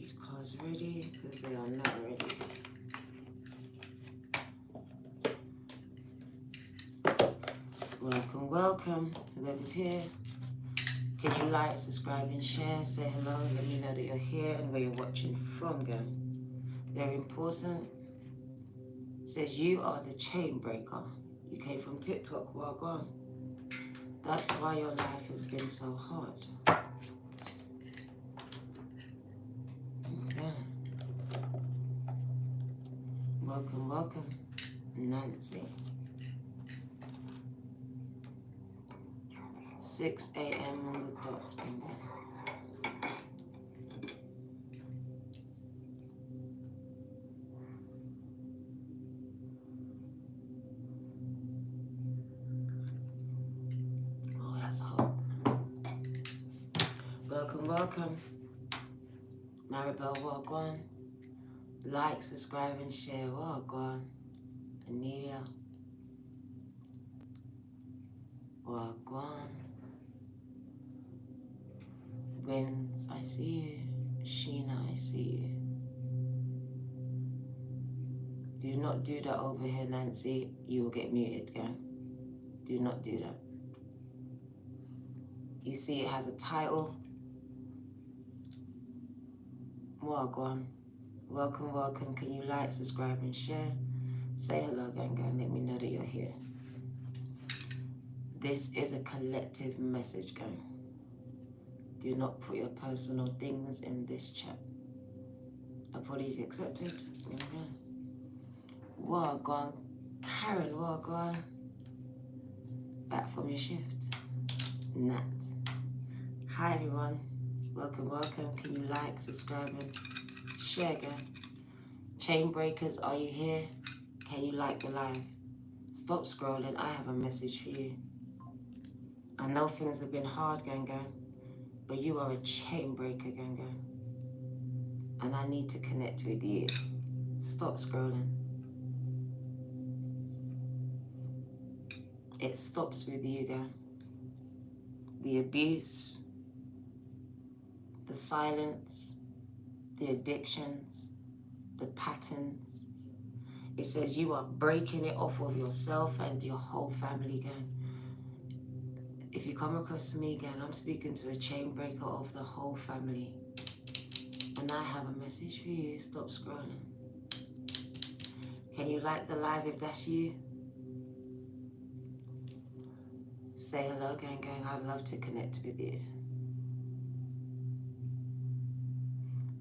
these cards ready because they are not ready. Welcome, welcome, whoever's here. Can you like, subscribe and share? Say hello, let me know that you're here and where you're watching from, girl. Very important. It says you are the chain breaker. You came from TICK-TOCK, well gone. That's why your life has been so hard. Yeah. Welcome, welcome, Nancy. 6 a.m. on the dot. Oh, that's hot. Welcome, welcome. Maribel, Wagwan. Like, subscribe, and share. Wagwan. Anelia. Wagwan. Wins, I see you. Sheena, I see you. Do not do that over here, Nancy. You will get muted, yeah? Do not do that. You see it has a title. Wagwan. Welcome, welcome. Can you like, subscribe, and share? Say hello, gang, gang. Let me know that you're here. This is a collective message, gang. Do not put your personal things in this chat. Apologies accepted. Okay. Wagwan. Karen, wagwan. Back from your shift. Nat. Hi, everyone. Welcome, welcome. Can you like, subscribe, and share, gang? Chain breakers, are you here? Can you like the live? Stop scrolling. I have a message for you. I know things have been hard, gang, gang. But you are a chain breaker, gang, gang. And I need to connect with you. Stop scrolling. It stops with you, gang. The abuse, the silence, the addictions, the patterns. It says you are breaking it off of yourself and your whole family, gang. If you come across me, gang, I'm speaking to a chain breaker of the whole family. And I have a message for you. Stop scrolling. Can you like the live if that's you? Say hello, gang, gang. I'd love to connect with you.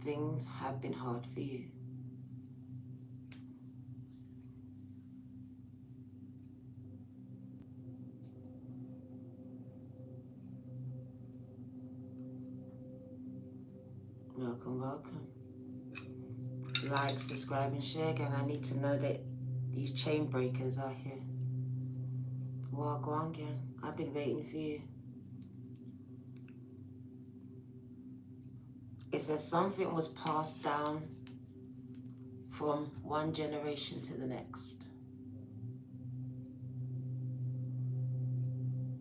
Things have been hard for you. Welcome, welcome. Like, subscribe, and share, gang. I need to know that these chain breakers are here. Walk on, gang. I've been waiting for you. It says something was passed down from one generation to the next.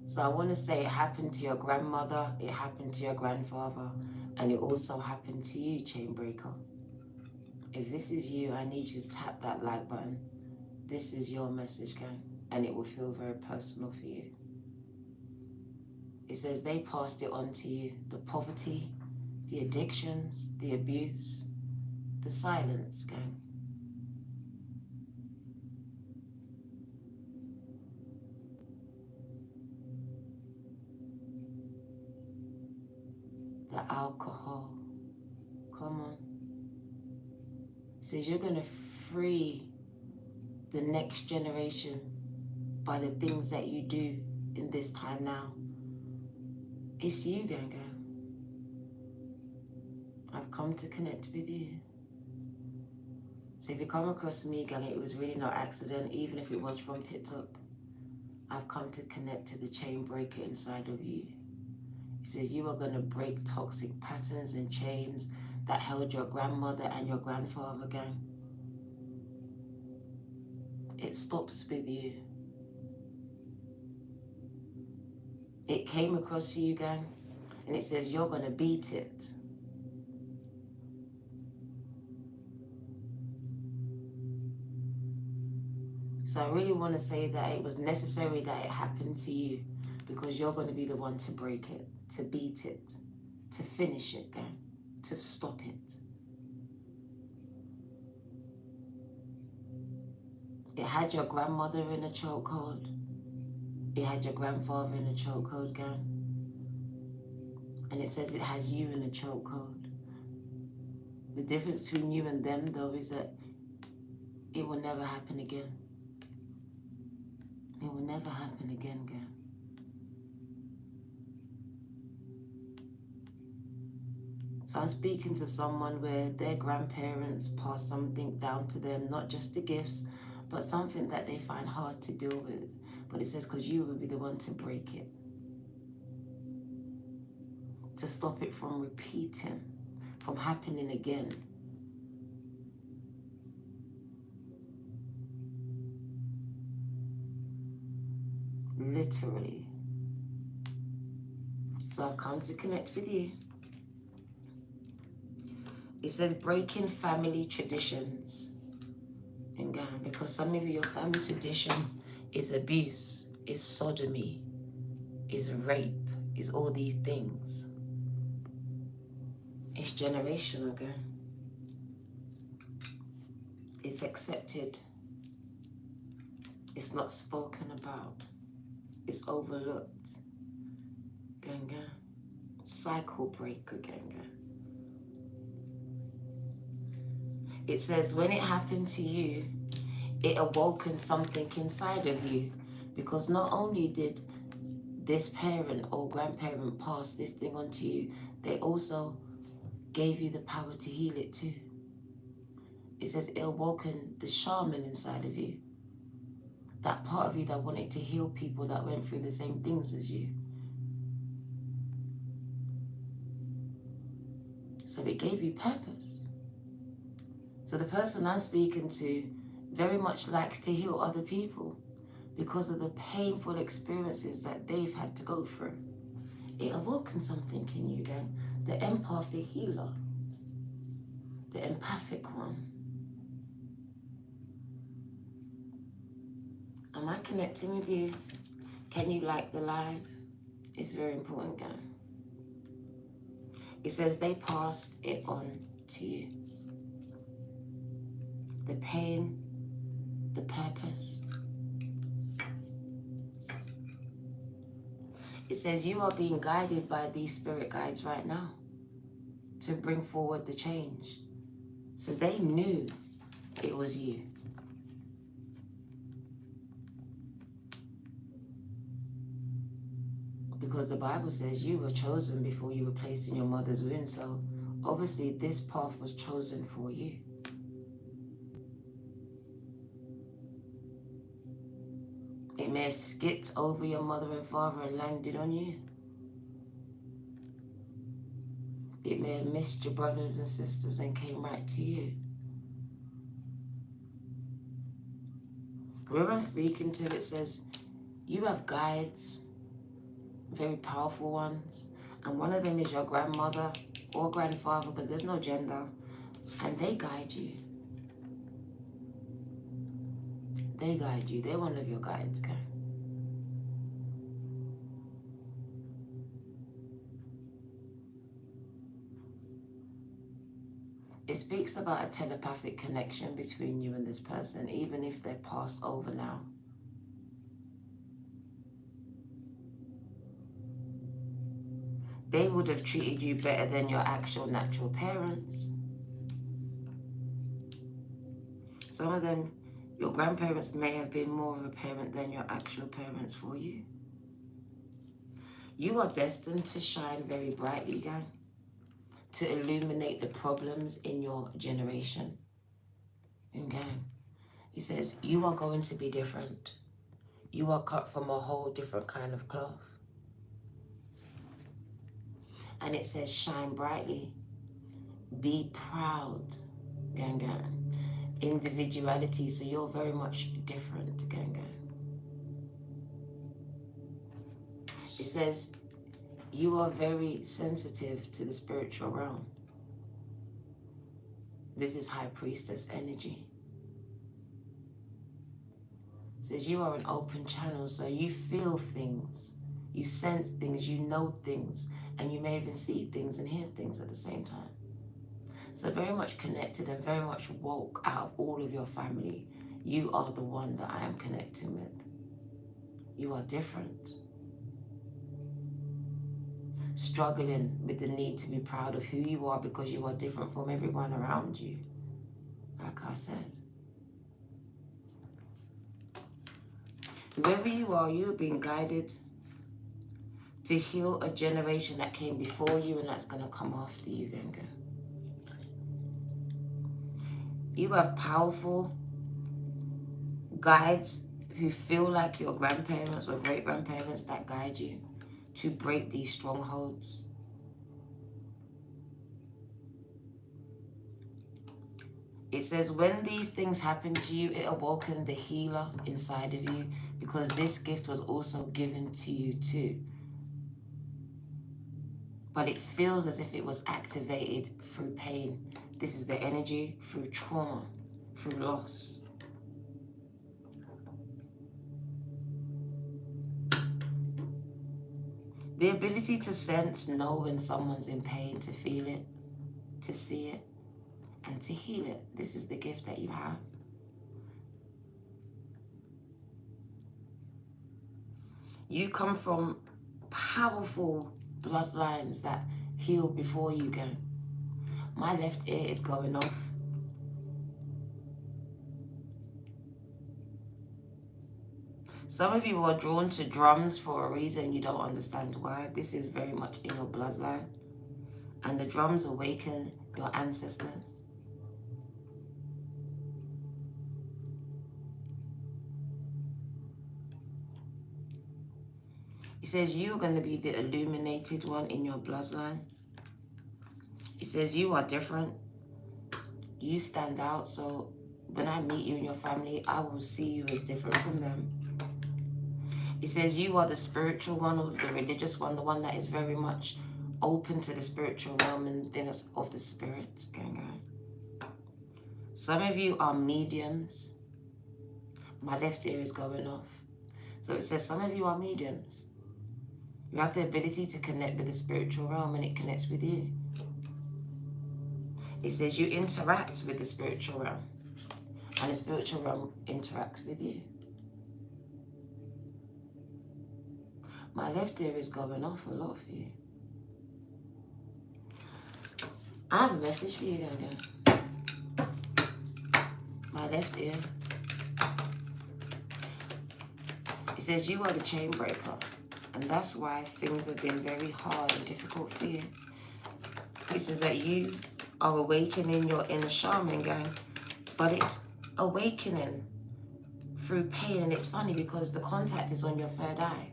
So I want to say it happened to your grandmother, it happened to your grandfather, and it also happened to you, chain breaker. If this is you, I need you to tap that like button. This is your message, gang, and it will feel very personal for you. It says they passed it on to you. The poverty, the addictions, the abuse, the silence, gang. The alcohol. Come on. It says you're going to free the next generation by the things that you do in this time now. It's you, gang, gang. I've come to connect with you. So if you come across me, gang, it was really no accident, even if it was from TICK-TOCK. I've come to connect to the chain breaker inside of you. It says you are going to break toxic patterns and chains that held your grandmother and your grandfather, gang. It stops with you. It came across to you, gang, and it says you're going to beat it. So I really want to say that it was necessary that it happened to you, because you're going to be the one to break it, to beat it, to finish it, gang, to stop it. It had your grandmother in a chokehold. It had your grandfather in a chokehold, gang. And it says it has you in a chokehold. The difference between you and them, though, is that it will never happen again. It will never happen again, gang. So I'm speaking to someone where their grandparents passed something down to them, not just the gifts, but something that they find hard to deal with. But it says, because you will be the one to break it, to stop it from repeating, from happening again. Literally. So I've come to connect with you. It says breaking family traditions in Ghana, because some of your family tradition is abuse, is sodomy, is rape, is all these things. It's generational, girl. It's accepted. It's not spoken about. It's overlooked. Ganga. Cycle breaker, ganga. It says when it happened to you, it awoken something inside of you, because not only did this parent or grandparent pass this thing on to you, they also gave you the power to heal it too. It says it awoken the shaman inside of you. That part of you that wanted to heal people that went through the same things as you. So it gave you purpose. So the person I'm speaking to very much likes to heal other people because of the painful experiences that they've had to go through. It awoken something in you then. The empath, the healer, the empathic one. Am I connecting with you? Can you like the live? It's very important, guys. It says they passed it on to you. The pain, the purpose. It says you are being guided by these spirit guides right now to bring forward the change. So they knew it was you. Because the Bible says you were chosen before you were placed in your mother's womb. So obviously this path was chosen for you. It may have skipped over your mother and father and landed on you. It may have missed your brothers and sisters and came right to you. Whoever I'm speaking to, it says you have guides, very powerful ones, and one of them is your grandmother or grandfather, because there's no gender, and they guide you. They guide you. They're one of your guides, okay? It speaks about a telepathic connection between you and this person, even if they're passed over now. They would have treated you better than your actual natural parents. Some of them, your grandparents may have been more of a parent than your actual parents for you. You are destined to shine very brightly, gang, to illuminate the problems in your generation. And gang, he says, you are going to be different. You are cut from a whole different kind of cloth. And it says, shine brightly. Be proud, gang, gang. Individuality, so you're very much different, gang, gang. It says, you are very sensitive to the spiritual realm. This is High Priestess energy. It says you are an open channel, so you feel things, you sense things, you know things, and you may even see things and hear things at the same time. So very much connected and very much woke out of all of your family. You are the one that I am connecting with. You are different. Struggling with the need to be proud of who you are because you are different from everyone around you. Like I said. Whoever you are, you are being guided to heal a generation that came before you and that's going to come after you, Ganga. You have powerful guides who feel like your grandparents or great-grandparents that guide you to break these strongholds. It says when these things happen to you, it awoken the healer inside of you, because this gift was also given to you too. But it feels as if it was activated through pain. This is the energy through trauma, through loss. The ability to sense, know when someone's in pain, to feel it, to see it, and to heal it. This is the gift that you have. You come from powerful bloodlines that heal before you go. My left ear is going off. Some of you are drawn to drums for a reason you don't understand why. This is very much in your bloodline. And the drums awaken your ancestors. It says you are going to be the illuminated one in your bloodline. It says you are different. You stand out. So when I meet you and your family, I will see you as different from them. It says you are the spiritual one or the religious one, the one that is very much open to the spiritual realm and things of the spirit. Some of you are mediums. My left ear is going off. So it says some of you are mediums. You have the ability to connect with the spiritual realm and it connects with you. It says you interact with the spiritual realm and the spiritual realm interacts with you. My left ear is going off a lot for you. I have a message for you, Ganga. My left ear. It says you are the chain breaker. And that's why things have been very hard and difficult for you. It says that you are awakening your inner shaman, gang. But it's awakening through pain. And it's funny because the contact is on your third eye.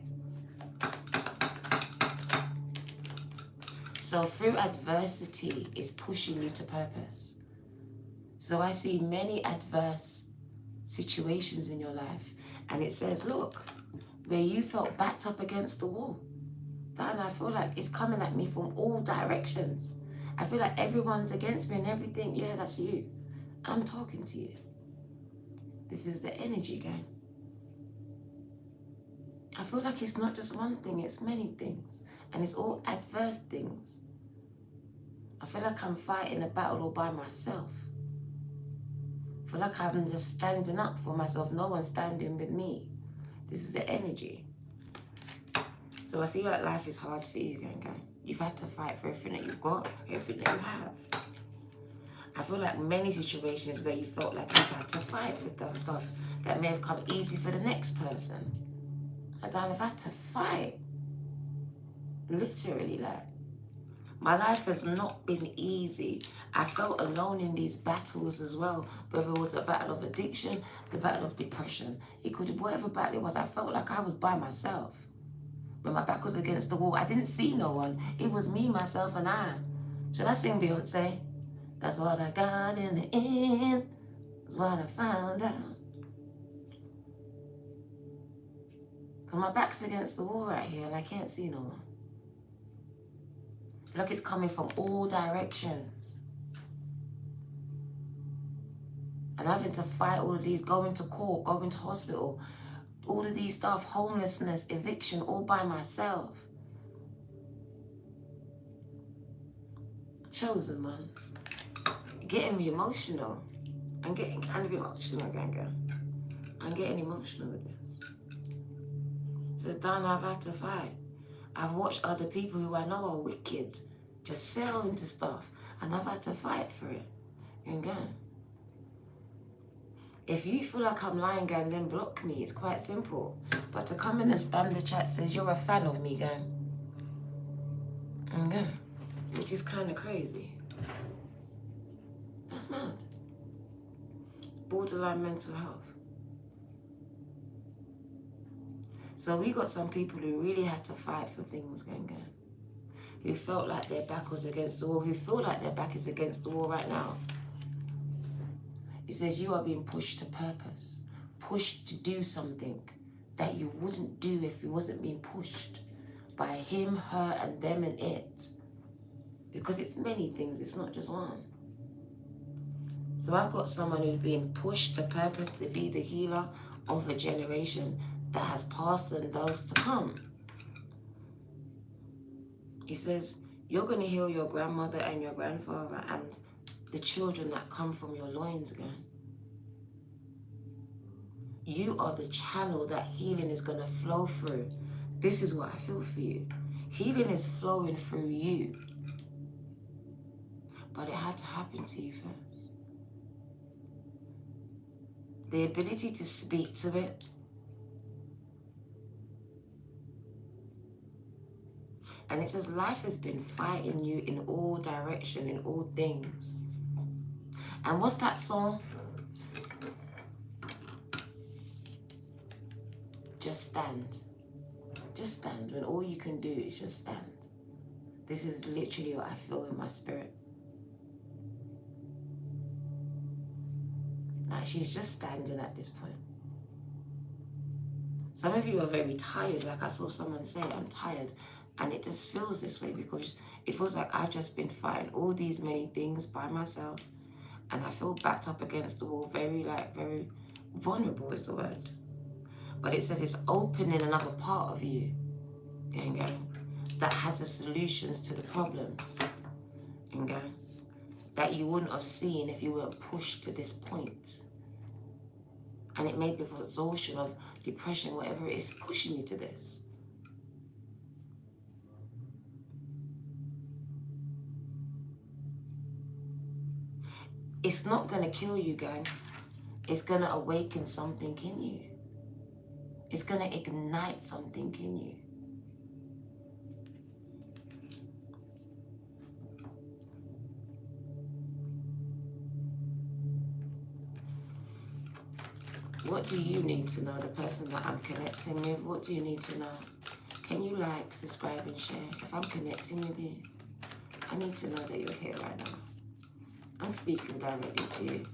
So through adversity, it's pushing you to purpose. So I see many adverse situations in your life. And it says, look, where you felt backed up against the wall. And I feel like it's coming at me from all directions. I feel like everyone's against me and everything. Yeah, that's you. I'm talking to you. This is the energy, gang. I feel like it's not just one thing, it's many things. And it's all adverse things. I feel like I'm fighting a battle all by myself. I feel like I'm just standing up for myself. No one's standing with me. This is the energy. So I see like life is hard for you, gang. You've had to fight for everything that you've got, everything that you have. I feel like many situations where you felt like you've had to fight for those stuff that may have come easy for the next person. And I've had to fight. Literally, like. My life has not been easy. I felt alone in these battles as well. Whether it was a battle of addiction, the battle of depression. It could, whatever battle it was, I felt like I was by myself. When my back was against the wall, I didn't see no one. It was me, myself, and I. Should I sing Beyonce? That's what I got in the end. That's what I found out. Because my back's against the wall right here and I can't see no one. I feel like it's coming from all directions. And having to fight all of these, going to court, going to hospital, all of these stuff, homelessness, eviction, all by myself. Chosen ones. Getting me emotional. I'm getting kind of emotional, gang. I'm getting emotional with this. So Dan, I've had to fight. I've watched other people who I know are wicked just sail into stuff, and I've had to fight for it. And go. If you feel like I'm lying, gang, then block me. It's quite simple. But to come in and spam the chat says you're a fan of me, gang. And go. Which is kind of crazy. That's mad. It's borderline mental health. So we got some people who really had to fight for things, gang. Who felt like their back was against the wall, who feel like their back is against the wall right now. It says you are being pushed to purpose, pushed to do something that you wouldn't do if you wasn't being pushed by him, her, and them and it. Because it's many things, it's not just one. So I've got someone who's being pushed to purpose to be the healer of a generation that has passed and those to come. He says, you're going to heal your grandmother and your grandfather and the children that come from your loins again. You are the channel that healing is going to flow through. This is what I feel for you. Healing is flowing through you. But it had to happen to you first. The ability to speak to it. And it says life has been fighting you in all directions, in all things. And what's that song? Just stand. Just stand. When all you can do is just stand. This is literally what I feel in my spirit. Like she's just standing at this point. Some of you are very tired. Like I saw someone say, I'm tired. And it just feels this way because it feels like I've just been fighting all these many things by myself. And I feel backed up against the wall, very vulnerable is the word. But it says it's opening another part of you, that has the solutions to the problems, that you wouldn't have seen if you weren't pushed to this point. And it may be for exhaustion, of depression, whatever it is pushing you to this. It's not going to kill you, gang. It's going to awaken something in you. It's going to ignite something in you. What do you need to know, the person that I'm connecting with? What do you need to know? Can you like, subscribe and share? If I'm connecting with you, I need to know that you're here right now. I'm speaking directly to you.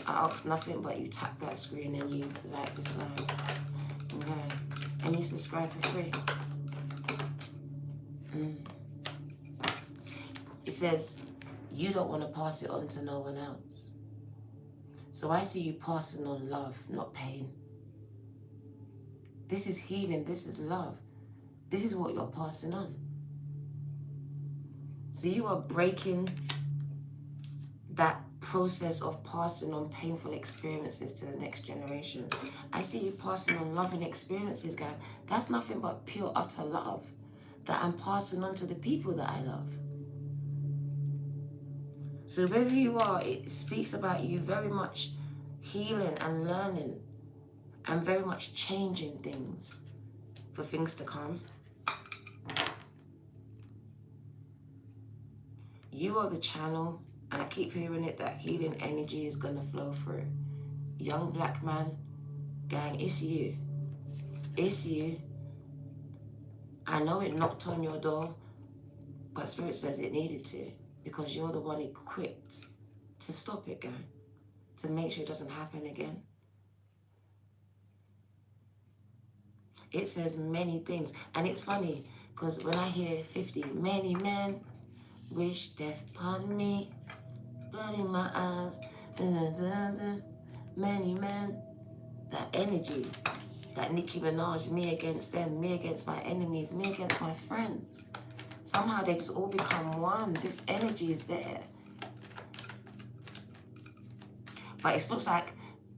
I ask nothing but you tap that screen and you like this live. Okay. And you subscribe for free. It says, you don't want to pass it on to no one else. So I see you passing on love, not pain. This is healing, this is love. This is what you're passing on. So you are breaking that process of passing on painful experiences to the next generation. I see you passing on loving experiences, guys. That's nothing but pure, utter love that I'm passing on to the people that I love. So wherever you are, it speaks about you very much healing and learning and very much changing things for things to come. You are the channel, and I keep hearing it, that healing energy is going to flow through. Young black man, gang, it's you. It's you. I know it knocked on your door, but Spirit says it needed to, because you're the one equipped to stop it, gang, to make sure it doesn't happen again. It says many things, and it's funny, because when I hear 50, many men wish death upon me, blood in my eyes, da, da, da, da. many men. That energy, that Nicki Minaj, me against them, me against my enemies, me against my friends. Somehow they just all become one. This energy is there. But it looks like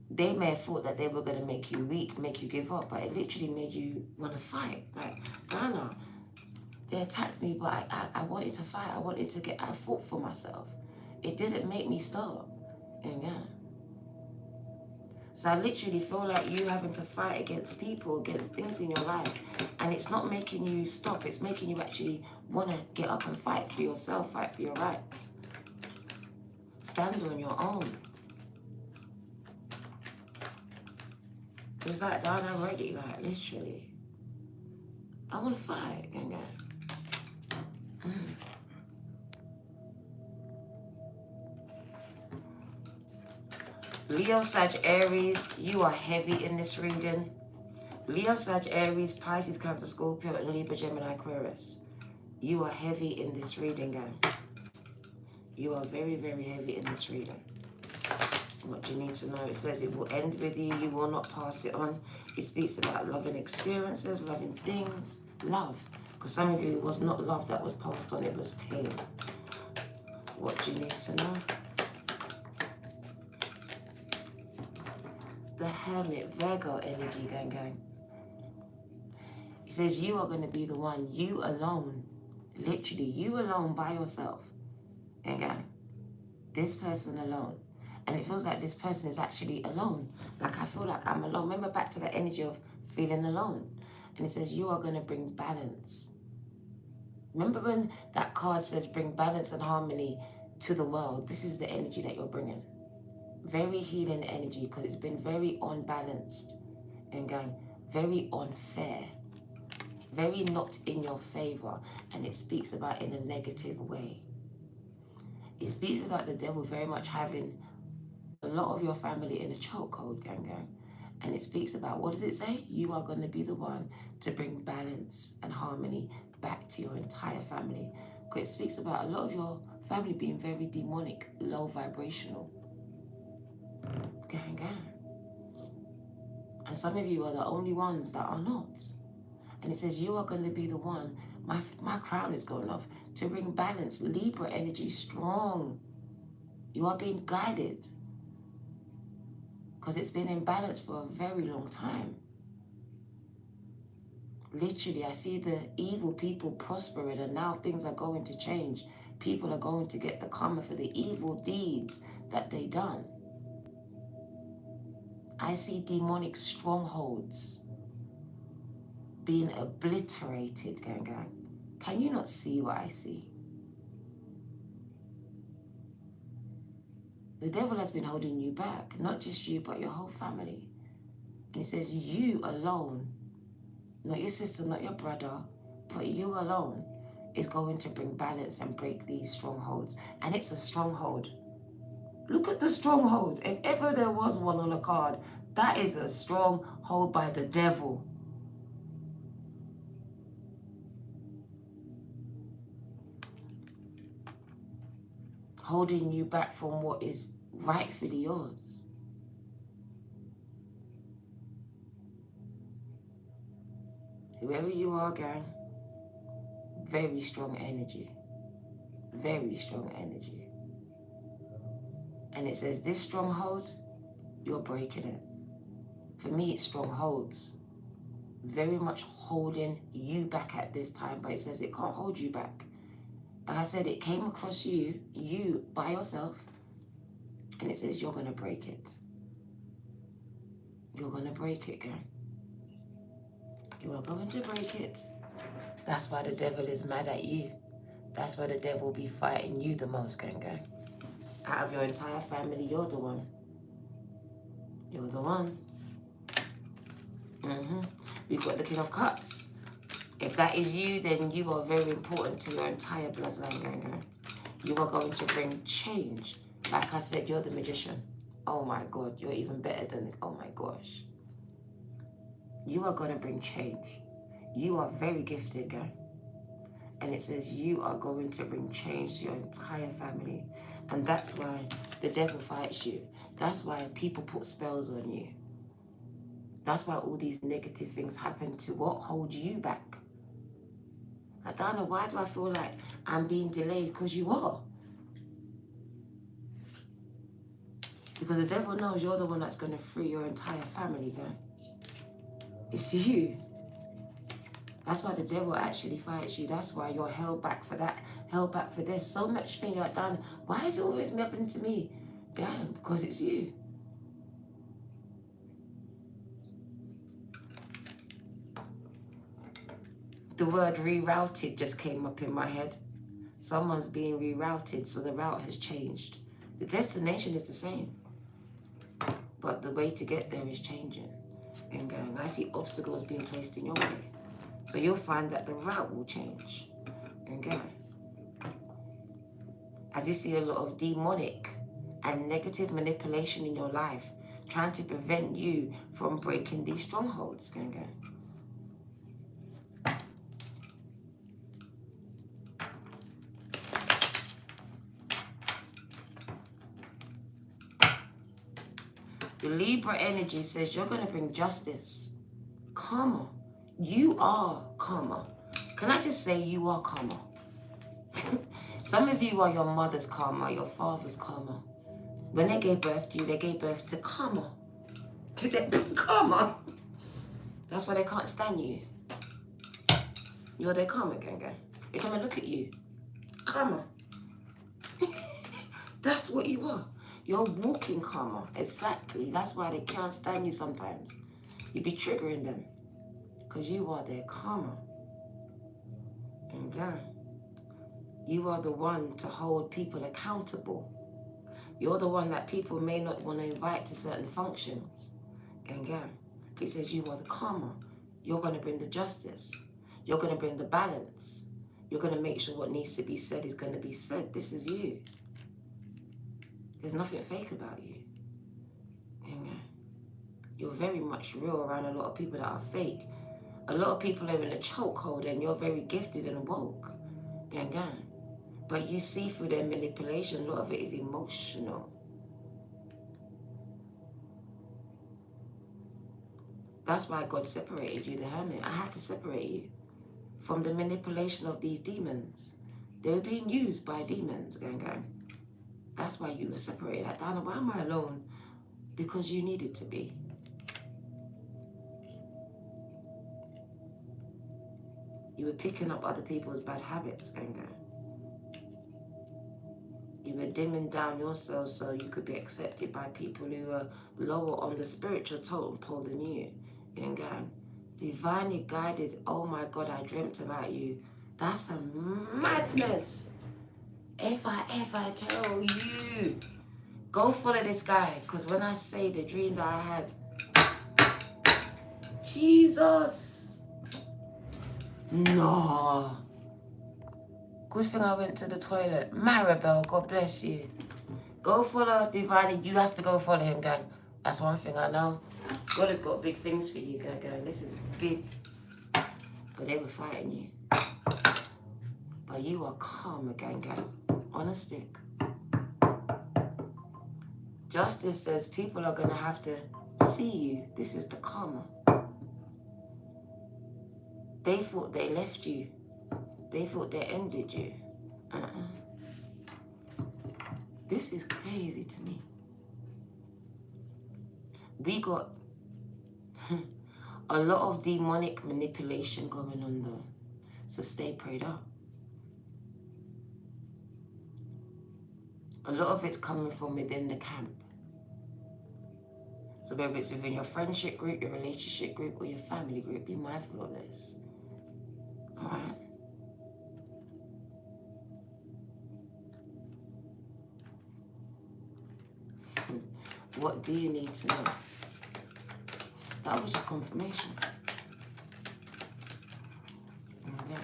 they may have thought that they were going to make you weak, make you give up, but it literally made you want to fight. Like, Ghana, they attacked me, but I wanted to fight. I fought for myself. It didn't make me stop. And yeah. So I literally feel like you having to fight against people, against things in your life, and it's not making you stop. It's making you actually want to get up and fight for yourself, fight for your rights. Stand on your own. It's like, Dad, I'm ready, like, literally. I want to fight, gang. Leo, Sag, Aries, you are heavy in this reading. Leo, Sag, Aries, Pisces, Cancer, Scorpio, and Libra, Gemini, Aquarius. You are heavy in this reading, gang. You are very, very heavy in this reading. What do you need to know? It says it will end with you. You will not pass it on. It speaks about loving experiences, loving things, love. Because some of you, it was not love that was passed on, it was pain. What do you need to know? The Hermit, Virgo energy, gang. It says you are going to be the one, you alone. Literally, you alone by yourself. Gang. This person alone. And it feels like this person is actually alone. Like, I feel like I'm alone. Remember back to the energy of feeling alone. And it says you are going to bring balance. Remember when that card says bring balance and harmony to the world? This is the energy that you're bringing. Very healing energy, because it's been very unbalanced and going very unfair. Very not in your favor. And it speaks about in a negative way. It speaks about the devil very much having a lot of your family in a chokehold, gang. And it speaks about, what does it say? You are going to be the one to bring balance and harmony back to your entire family. Because it speaks about a lot of your family being very demonic, low vibrational. Gang. And some of you are the only ones that are not. And it says you are going to be the one, my crown is going off, to bring balance. Libra energy strong. You are being guided. Because it's been in balance for a very long time. Literally, I see the evil people prospering, and now things are going to change. People are going to get the karma for the evil deeds that they done. I see demonic strongholds being obliterated, gang. Can you not see what I see? The devil has been holding you back, not just you, but your whole family. And he says you alone, not your sister, not your brother, but you alone is going to bring balance and break these strongholds. And it's a stronghold. Look at the stronghold. If ever there was one on a card, that is a stronghold by the devil. Holding you back from what is rightfully yours. Whoever you are, gang, very strong energy. Very strong energy. And it says this stronghold, you're breaking it. For me, it's strongholds. Very much holding you back at this time, but it says it can't hold you back. Like I said, it came across you by yourself, and it says you're going to break it. You're going to break it, gang. You are going to break it. That's why the devil is mad at you. That's why the devil will be fighting you the most, gang. Out of your entire family, you're the one. You're the one. We've got the King of Cups. If that is you, then you are very important to your entire bloodline, gang. You are going to bring change. Like I said, you're the magician. Oh my God, you're even better than, oh my gosh. You are going to bring change. You are very gifted, gang. And it says you are going to bring change to your entire family. And that's why the devil fights you. That's why people put spells on you. That's why all these negative things happen to what holds you back. I don't know, why do I feel like I'm being delayed? Because you are. Because the devil knows you're the one that's going to free your entire family, girl. It's you. That's why the devil actually fights you. That's why you're held back for that, held back for this. So much things like that. Why is it always happening to me? Girl, because it's you. The word rerouted just came up in my head. Someone's being rerouted, so the route has changed. The destination is the same, but the way to get there is changing. And going, I see obstacles being placed in your way. So you'll find that the route will change. And going, as you see a lot of demonic and negative manipulation in your life, trying to prevent you from breaking these strongholds. Going. The Libra energy says you're going to bring justice, karma. You are karma. Can I just say you are karma? Some of you are your mother's karma, your father's karma. When they gave birth to you, they gave birth to karma. To their karma. That's why they can't stand you. You're their karma, gang. They come and look at you. Karma. That's what you are. You're walking karma. Exactly. That's why they can't stand you sometimes. You be triggering them. Because you are their karma. And you are the one to hold people accountable. You're the one that people may not want to invite to certain functions. And it says you are the karma. You're going to bring the justice. You're going to bring the balance. You're going to make sure what needs to be said is going to be said. This is you. There's nothing fake about you. And you're very much real around a lot of people that are fake. A lot of people are in a chokehold and you're very gifted and woke. And but you see through their manipulation, a lot of it is emotional. That's why God separated you, the hermit. I had to separate you from the manipulation of these demons. They were being used by demons, gang. That's why you were separated. Like, Dana, why am I alone? Because you needed to be. You were picking up other people's bad habits, gang. You were dimming down yourself so you could be accepted by people who are lower on the spiritual totem pole than you. Gang. Divinely guided. Oh my God, I dreamt about you. That's a madness. If I ever tell you, go follow this guy. Because when I say the dream that I had, Jesus. No. Good thing I went to the toilet. Maribel, God bless you. Go follow Divinely. You have to go follow him, gang. That's one thing I know. God has got big things for you, gang. This is big. But they were fighting you. But you are calm, gang. On a stick. Justice says people are going to have to see you. This is the karma. They thought they left you. They thought they ended you. This is crazy to me. We got a lot of demonic manipulation going on though. So stay prayed up. A lot of it's coming from within the camp. So whether it's within your friendship group, your relationship group, or your family group, be mindful of this. All right? What do you need to know? That was just confirmation. Okay.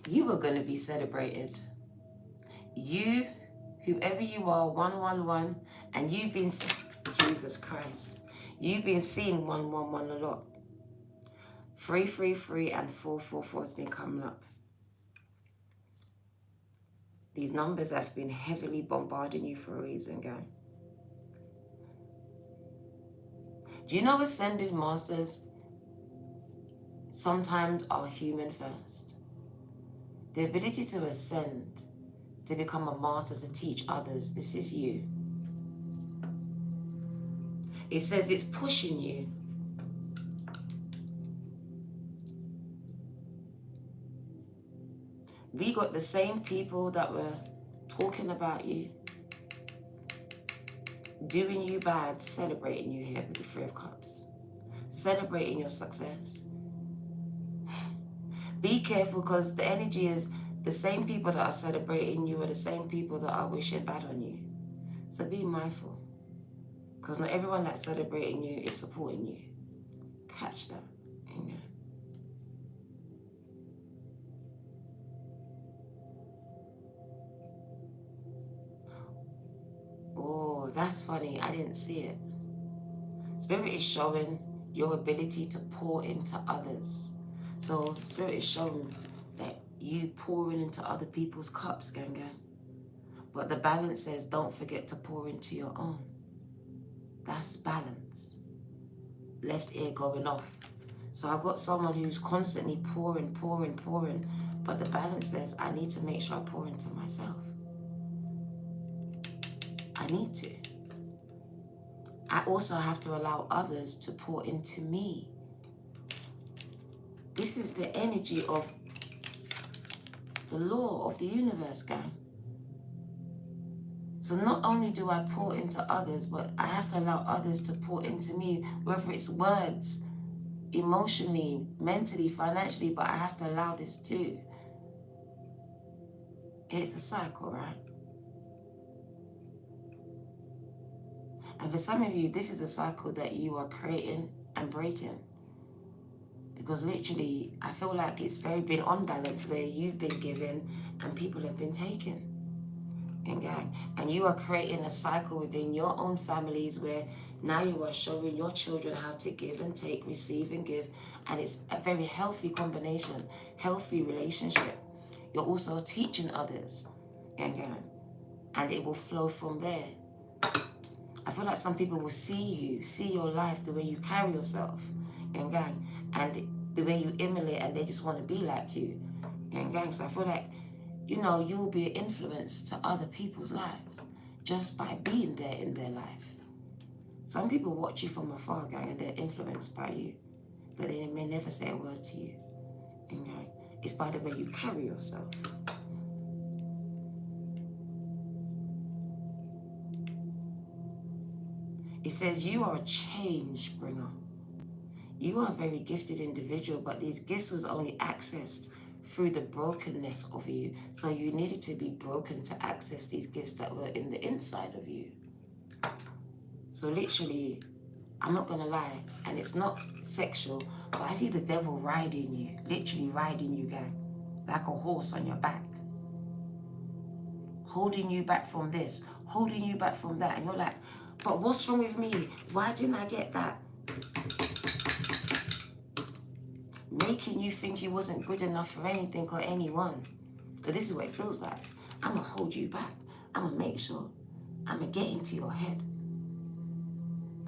You are going to be celebrated. You, whoever you are, 111, and you've been, Jesus Christ, you've been seeing 111 a lot. 333 and 444 has been coming up. These numbers have been heavily bombarding you for a reason, guy. Do you know ascended masters sometimes are human first? The ability to ascend, to become a master, to teach others, this is you. It says it's pushing you. We got the same people that were talking about you, doing you bad, celebrating you here with the Three of Cups. Celebrating your success. Be careful, because the energy is the same people that are celebrating you are the same people that are wishing bad on you. So be mindful, because not everyone that's celebrating you is supporting you. Catch that. Amen. Oh, that's funny. I didn't see it. Spirit is showing your ability to pour into others. So Spirit is showing that you pouring into other people's cups, gang. But the balance says don't forget to pour into your own. That's balance. Left ear going off. So I've got someone who's constantly pouring. But the balance says I need to make sure I pour into myself. I need to. I also have to allow others to pour into me. This is the energy of the law of the universe, gang. So not only do I pour into others, but I have to allow others to pour into me, whether it's words, emotionally, mentally, financially, but I have to allow this too. It's a cycle, right? And for some of you, this is a cycle that you are creating and breaking. Because literally, I feel like it's very been unbalanced, where you've been given and people have been taken. And you are creating a cycle within your own families where now you are showing your children how to give and take, receive and give. And it's a very healthy combination, healthy relationship. You're also teaching others. And it will flow from there. I feel like some people will see you, see your life, the way you carry yourself, and the way you emulate, and they just want to be like you, So I feel like, you'll be an influence to other people's lives just by being there in their life. Some people watch you from afar, gang, and they're influenced by you, but they may never say a word to you. It's by the way you carry yourself. It says you are a change bringer. You are a very gifted individual, but these gifts was only accessed through the brokenness of you. So you needed to be broken to access these gifts that were in the inside of you. So literally, I'm not gonna lie, and it's not sexual, but I see the devil riding you, literally riding you, gang, like a horse on your back. Holding you back from this, holding you back from that. And you're like, but what's wrong with me? Why didn't I get that? Making you think you wasn't good enough for anything or anyone. But this is what it feels like. I'm going to hold you back. I'm going to make sure I'm going to get into your head.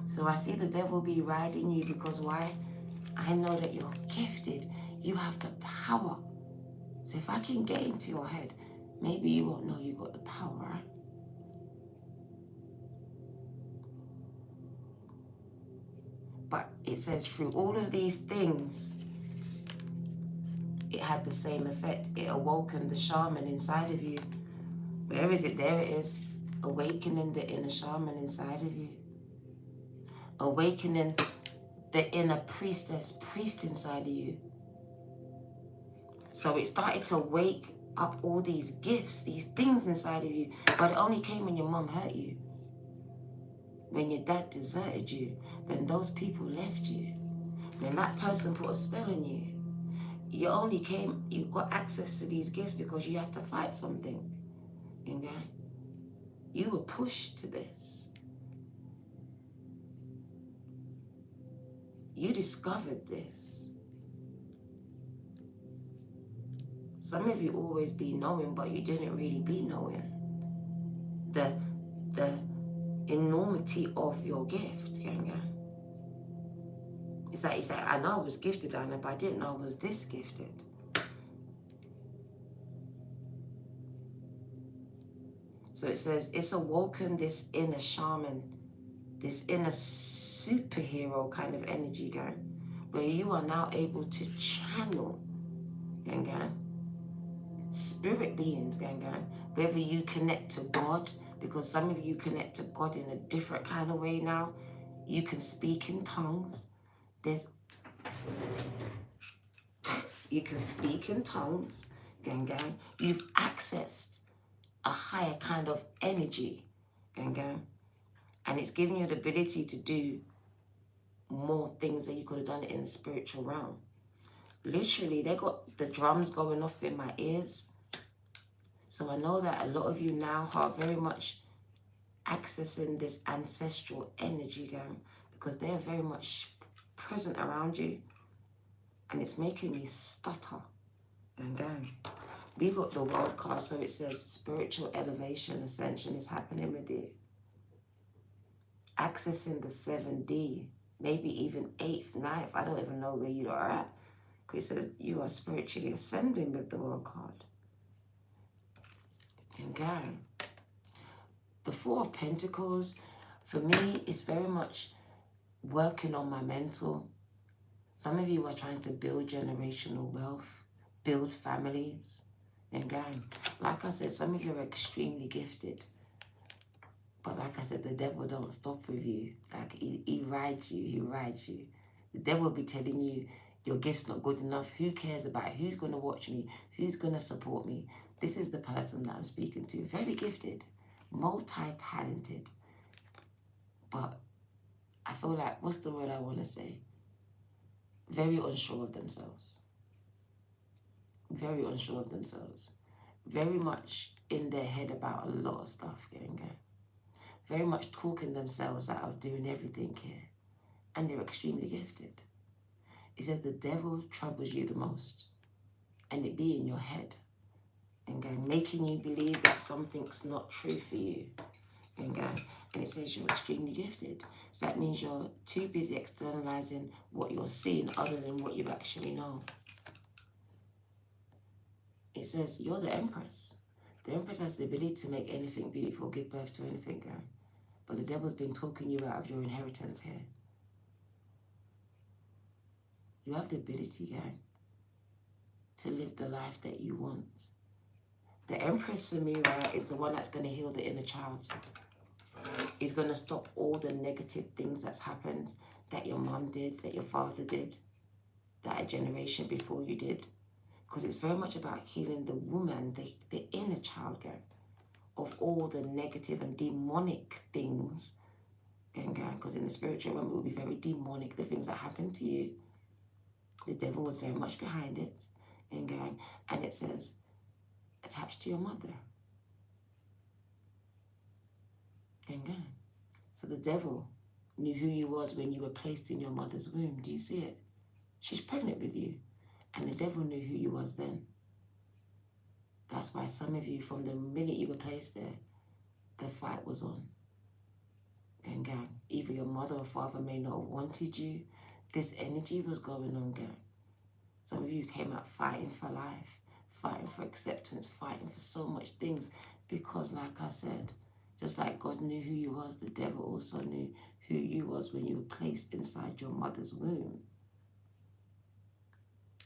So I see the devil be riding you because why? I know that you're gifted. You have the power. So if I can get into your head, maybe you won't know you got the power, right? But it says through all of these things, it had the same effect. It awoken the shaman inside of you. Where is it? There it is. Awakening the inner shaman inside of you. Awakening the inner priest inside of you. So it started to wake up all these gifts, these things inside of you. But it only came when your mom hurt you. When your dad deserted you. When those people left you. When that person put a spell on you. You got access to these gifts because you had to fight something. You were pushed to this. You discovered this. Some of you always be knowing, but you didn't really be knowing the enormity of your gift, gang. It's like I know I was gifted, Anna, but I didn't know I was this gifted. So it says, it's awoken this inner shaman, this inner superhero kind of energy, gang, where you are now able to channel, gang, spirit beings, gang, whether you connect to God, because some of you connect to God in a different kind of way now. You can speak in tongues. You can speak in tongues, gang. You've accessed a higher kind of energy, gang. And it's giving you the ability to do more things that you could have done in the spiritual realm. Literally, they got the drums going off in my ears. So I know that a lot of you now are very much accessing this ancestral energy, gang, because they are very much present around you. And it's making me stutter. And gang, we got the world card, so it says spiritual elevation, ascension is happening with you. Accessing the 7D, maybe even 8th, 9th, I don't even know where you are at. Because it says you are spiritually ascending with the world card. And gang, the Four of Pentacles, for me, is very much working on my mental. Some of you are trying to build generational wealth, build families. And gang, like I said, some of you are extremely gifted. But like I said, the devil don't stop with you. Like he rides you, The devil will be telling you, your gift's not good enough. Who cares about it? Who's going to watch me? Who's going to support me? This is the person that I'm speaking to. Very gifted, multi-talented. But I feel like, what's the word I want to say? Very unsure of themselves. Very unsure of themselves. Very much in their head about a lot of stuff, gang. Very much talking themselves out of doing everything here. And they're extremely gifted. It says the devil troubles you the most. And it be in your head. And gang, making you believe that something's not true for you. And gang, and it says you're extremely gifted. So that means you're too busy externalizing what you're seeing other than what you actually know. It says you're the Empress. The Empress has the ability to make anything beautiful, give birth to anything, gang. But the devil's been talking you out of your inheritance here. You have the ability, gang, to live the life that you want. The Empress Samira is the one that's going to heal the inner child. Is going to stop all the negative things that's happened, that your mom did, that your father did, that a generation before you did. Because it's very much about healing the woman, the inner child, gang, of all the negative and demonic things, gang, because in the spiritual realm, it will be very demonic, the things that happen to you. The devil was very much behind it, gang, and it says, attached to your mother. Gang. So the devil knew who you was when you were placed in your mother's womb. Do you see it? She's pregnant with you. And the devil knew who you was then. That's why some of you, from the minute you were placed there, the fight was on. And gang, either your mother or father may not have wanted you. This energy was going on, gang. Some of you came out fighting for life, fighting for acceptance, fighting for so much things. Because like I said, just like God knew who you was, the devil also knew who you was when you were placed inside your mother's womb.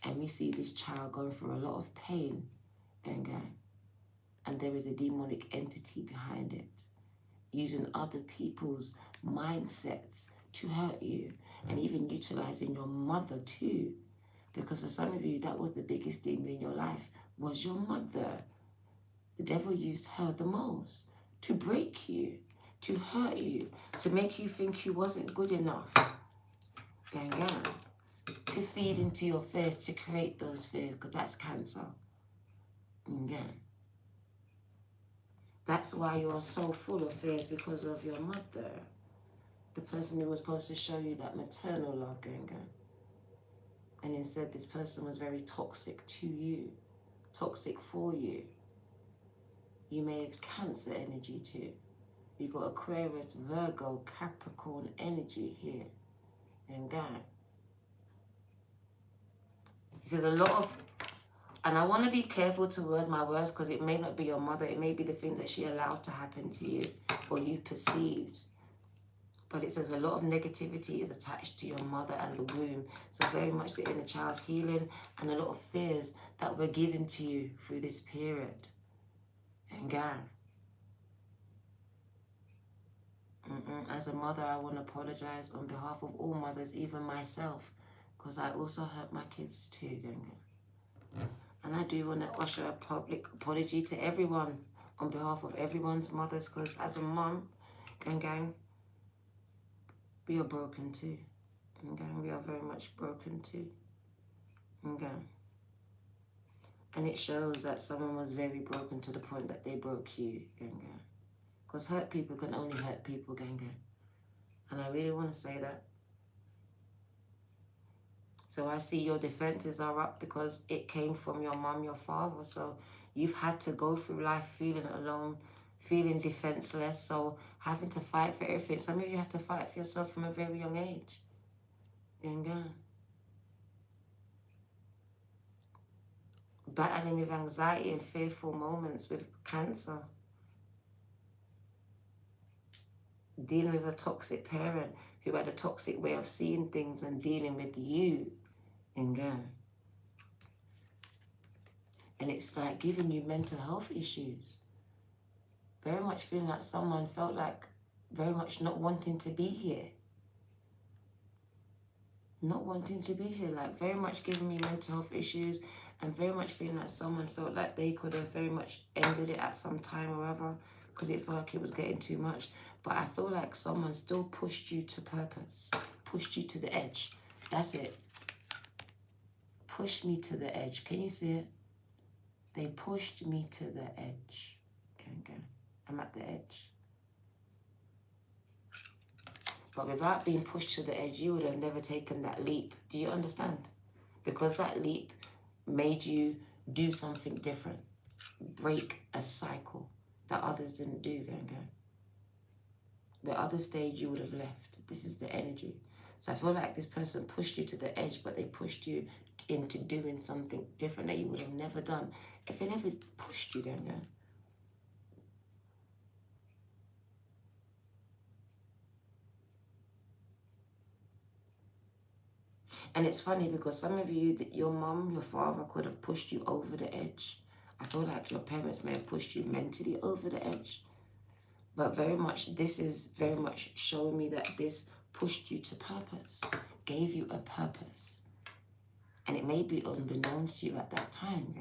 And we see this child going through a lot of pain, gang. And there is a demonic entity behind it, using other people's mindsets to hurt you, and even utilizing your mother too. Because for some of you, that was the biggest demon in your life, was your mother. The devil used her the most to break you, to hurt you, to make you think you wasn't good enough. Gang. To feed into your fears, to create those fears, because that's cancer. That's why you're so full of fears, because of your mother. The person who was supposed to show you that maternal love, gang. And instead, this person was very toxic to you. toxic for you. You may have Cancer energy too. You got Aquarius, Virgo, Capricorn energy here. And God. He says a lot of, and I want to be careful to word my words because it may not be your mother. It may be the thing that she allowed to happen to you or you perceived. But it says a lot of negativity is attached to your mother and the womb. So very much the inner child healing and a lot of fears that were given to you through this period. And God. As a mother, I want to apologize on behalf of all mothers, even myself, because I also hurt my kids too, gang. And I do want to usher a public apology to everyone on behalf of everyone's mothers, because as a mom, gang, we are broken too. Gang, we are very much broken too. Gang. And it shows that someone was very broken to the point that they broke you, gang. Because hurt people can only hurt people, gang. And I really want to say that. So I see your defenses are up because it came from your mom, your father. So you've had to go through life feeling alone, feeling defenseless. So having to fight for everything. Some of you have to fight for yourself from a very young age. Battling with anxiety and fearful moments with Cancer. Dealing with a toxic parent who had a toxic way of seeing things and dealing with you. And it's like giving you mental health issues. Very much feeling like someone felt like very much not wanting to be here. Not wanting to be here, like very much giving me mental health issues and very much feeling like someone felt like they could have very much ended it at some time or other because it felt like it was getting too much. But I feel like someone still pushed you to purpose, pushed you to the edge. That's it. Pushed me to the edge. Can you see it? They pushed me to the edge. Okay. I'm at the edge. But without being pushed to the edge, you would have never taken that leap. Do you understand? Because that leap made you do something different. Break a cycle that others didn't do. The other stage you would have left. This is the energy. So I feel like this person pushed you to the edge, but they pushed you into doing something different that you would have never done if they never pushed you, And it's funny because some of you, your mum, your father could have pushed you over the edge. I feel like your parents may have pushed you mentally over the edge. But very much, this is very much showing me that this pushed you to purpose, gave you a purpose. And it may be unbeknownst to you at that time,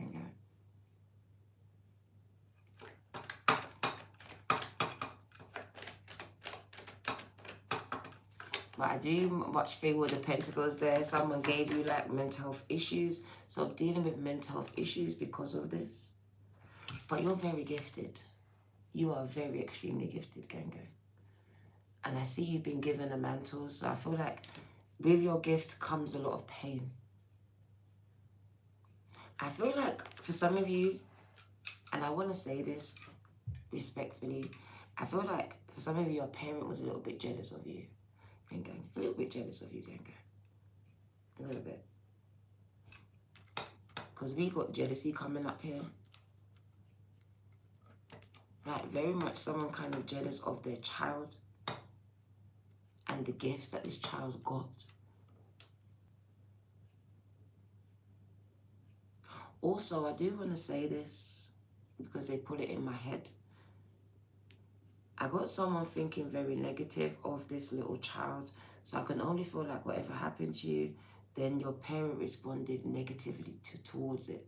But I do much feel with the Pentacles there. Someone gave you like mental health issues. So I'm dealing with mental health issues because of this. But you're very gifted. You are very extremely gifted, And I see you've been given a mantle. So I feel like with your gift comes a lot of pain. I feel like for some of you, and I want to say this respectfully, I feel like for some of you, your parent was a little bit jealous of you. A little bit jealous of you, a little bit. Because we got jealousy coming up here. Like very much someone kind of jealous of their child and the gifts that this child's got. Also, I do want to say this because they put it in my head. I got someone thinking very negative of this little child. So I can only feel like whatever happened to you, then your parent responded negatively towards it.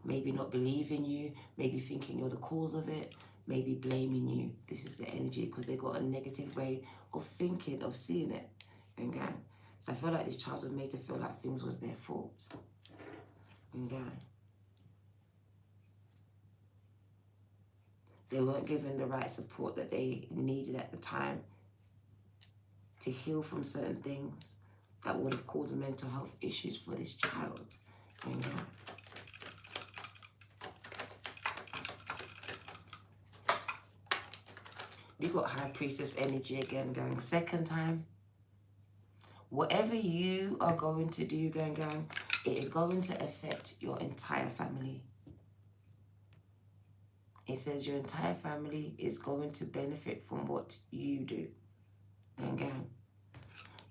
Maybe not believing you, maybe thinking you're the cause of it, maybe blaming you. This is the energy because they got a negative way of thinking, of seeing it. Okay? So I feel like this child was made to feel like things was their fault. Okay? They weren't given the right support that they needed at the time to heal from certain things that would have caused mental health issues for this child. You got High Priestess energy again, going. Second time. Whatever you are going to do, going, it is going to affect your entire family. It says your entire family is going to benefit from what you do. Going.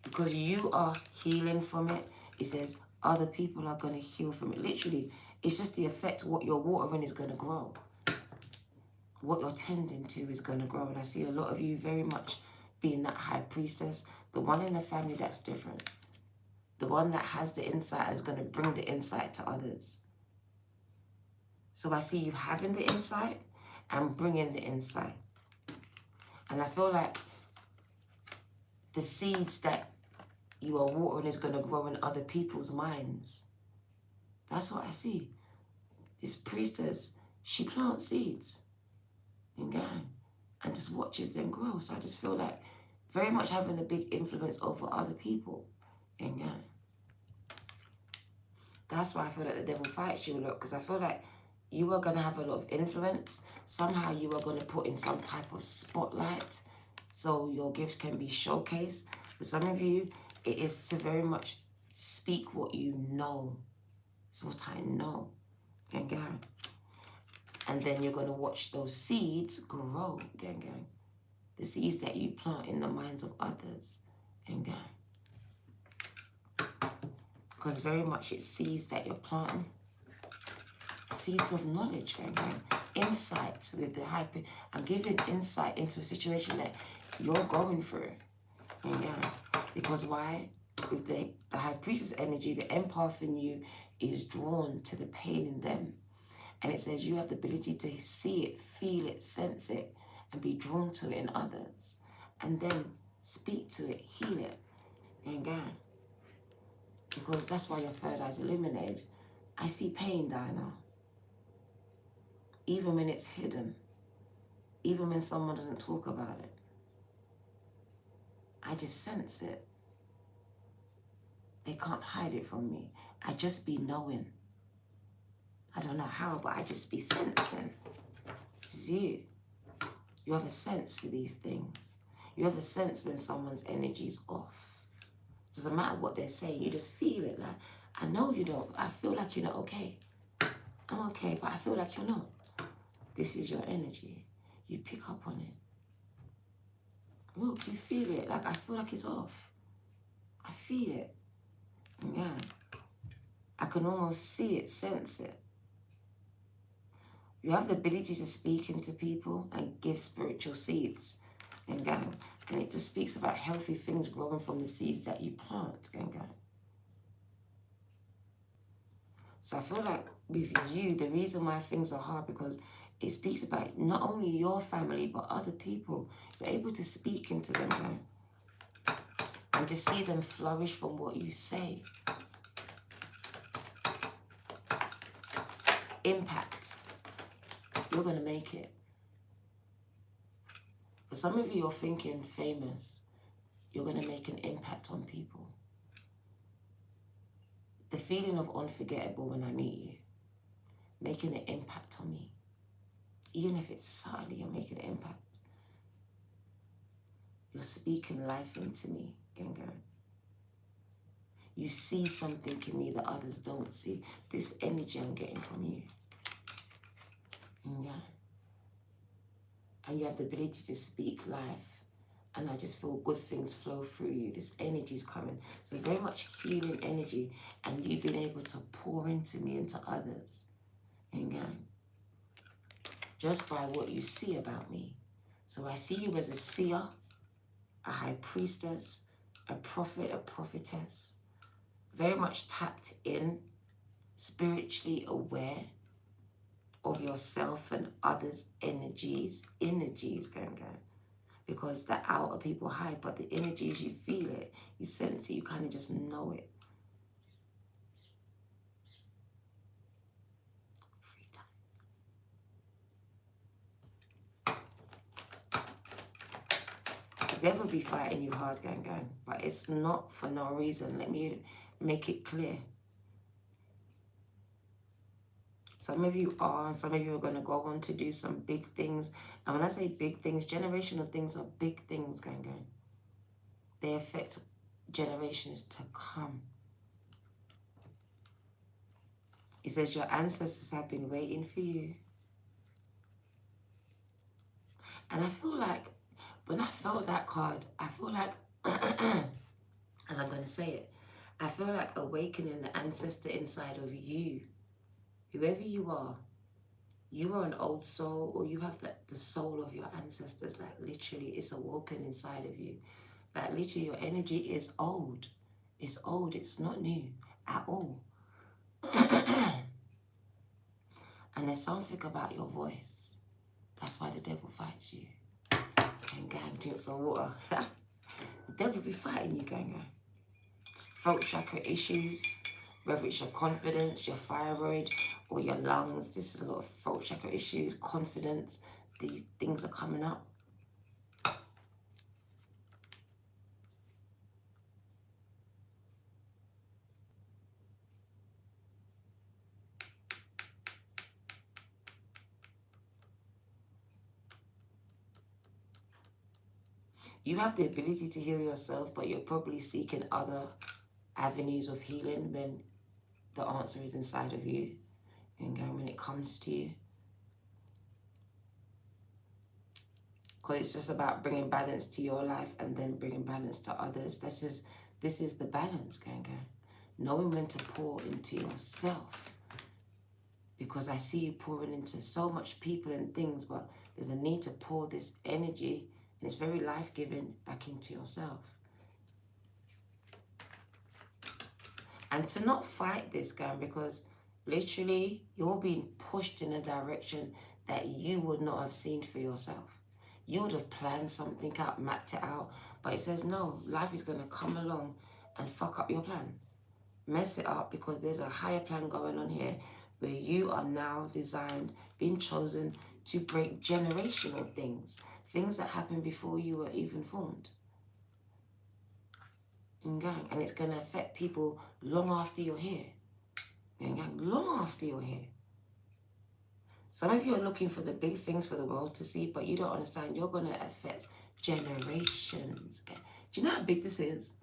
Because you are healing from it. It says other people are going to heal from it. Literally, it's just the effect. What you're watering is going to grow. What you're tending to is going to grow. And I see a lot of you very much being that High Priestess. The one in the family that's different. The one that has the insight and is going to bring the insight to others. So I see you having the insight and bringing the insight. And I feel like the seeds that you are watering is going to grow in other people's minds. That's what I see. This priestess, she plants seeds and just watches them grow. So I just feel like very much having a big influence over other people. And that's why I feel like the devil fights you a lot, because I feel like you are going to have a lot of influence. Somehow you are going to put in some type of spotlight so your gifts can be showcased. For some of you, it is to very much speak what you know. It's what I know. And then you're going to watch those seeds grow. The seeds that you plant in the minds of others. Because very much it's seeds that you're planting. Seeds of knowledge. Insight with the hype. I'm giving insight into a situation that you're going through. Because why? With the High Priestess energy, the empath in you is drawn to the pain in them. And it says you have the ability to see it, feel it, sense it, and be drawn to it in others. And then speak to it, heal it. Because that's why your third eye is illuminated. I see pain, Diana. Even when it's hidden. Even when someone doesn't talk about it. I just sense it. They can't hide it from me. I just be knowing. I don't know how, but I just be sensing. This is you. You have a sense for these things. You have a sense when someone's energy's off. Doesn't matter what they're saying, you just feel it. Like, I know you don't. I feel like you're not okay. I'm okay, but I feel like you're not. This is your energy. You pick up on it. Look, you feel it. Like, I feel like it's off. I feel it. I can almost see it, sense it. You have the ability to speak into people and give spiritual seeds. And it just speaks about healthy things growing from the seeds that you plant. So I feel like with you, the reason why things are hard, because it speaks about not only your family, but other people. You're able to speak into them, and just see them flourish from what you say. Impact. You're going to make it. For some of you, you're thinking famous. You're going to make an impact on people. The feeling of unforgettable when I meet you. Making an impact on me. Even if it's subtly, you're making an impact. You're speaking life into me, You see something in me that others don't see. This energy I'm getting from you. And you have the ability to speak life. And I just feel good things flow through you. This energy is coming. So very much healing energy. And you being able to pour into me, into others. Just by what you see about me. So I see you as a seer, a high priestess, a prophet, a prophetess. Very much tapped in, spiritually aware of yourself and others' energies. Because the outer people hide, but the energies, you feel it, you sense it, you kind of just know it. 3 times. The devil be fighting you hard, but it's not for no reason. Let me make it clear. Some of you are, some of you are going to go on to do some big things. And when I say big things, generational things are big things, gang. They affect generations to come. It says your ancestors have been waiting for you. And I feel like, when I felt that card, I feel like, as I'm going to say it, I feel like awakening the ancestor inside of you. Whoever you are an old soul, or you have the soul of your ancestors. Like literally, it's awoken inside of you. Like literally, your energy is old. It's old. It's not new at all. And there's something about your voice. That's why the devil fights you. And gang, drink some water. The devil be fighting you, gang. Throat chakra issues, whether it's your confidence, your thyroid, or your lungs. This is a lot of throat chakra issues, confidence. These things are coming up. You have the ability to heal yourself, but you're probably seeking other avenues of healing when the answer is inside of you. And when it comes to you. Because it's just about bringing balance to your life and then bringing balance to others. This is the balance, gang. Knowing when to pour into yourself. Because I see you pouring into so much people and things, but there's a need to pour this energy, and it's very life-giving, back into yourself. And to not fight this, gang, because literally you're being pushed in a direction that you would not have seen for yourself. You would have planned something out, mapped it out, but it says no, life is going to come along and fuck up your plans. Mess it up, because there's a higher plan going on here where you are now designed, being chosen to break generational things. Things that happened before you were even formed. And it's going to affect people long after you're here. Long after you're here. Some of you are looking for the big things for the world to see, but you don't understand. You're going to affect generations. Do you know how big this is?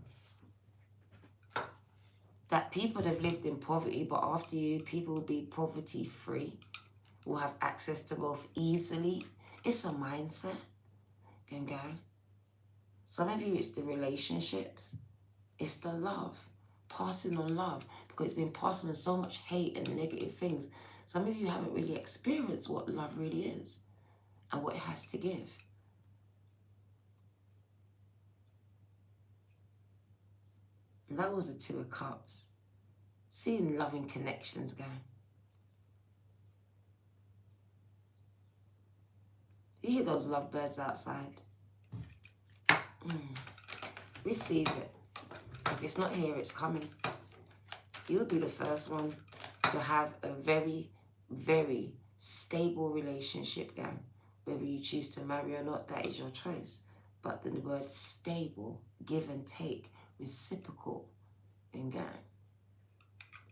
That people have lived in poverty, but after you, people will be poverty-free, will have access to wealth easily. It's a mindset. Gang. Some of you, it's the relationships. It's the love. Passing on love. Because it's been passing on so much hate and negative things. Some of you haven't really experienced what love really is and what it has to give. And that was the Two of Cups. Seeing loving connections, guy. You hear those lovebirds outside? Receive it. If it's not here, it's coming. You'll be the first one to have a very, very stable relationship, gang. Whether you choose to marry or not, that is your choice. But the word stable, give and take, reciprocal, and gang.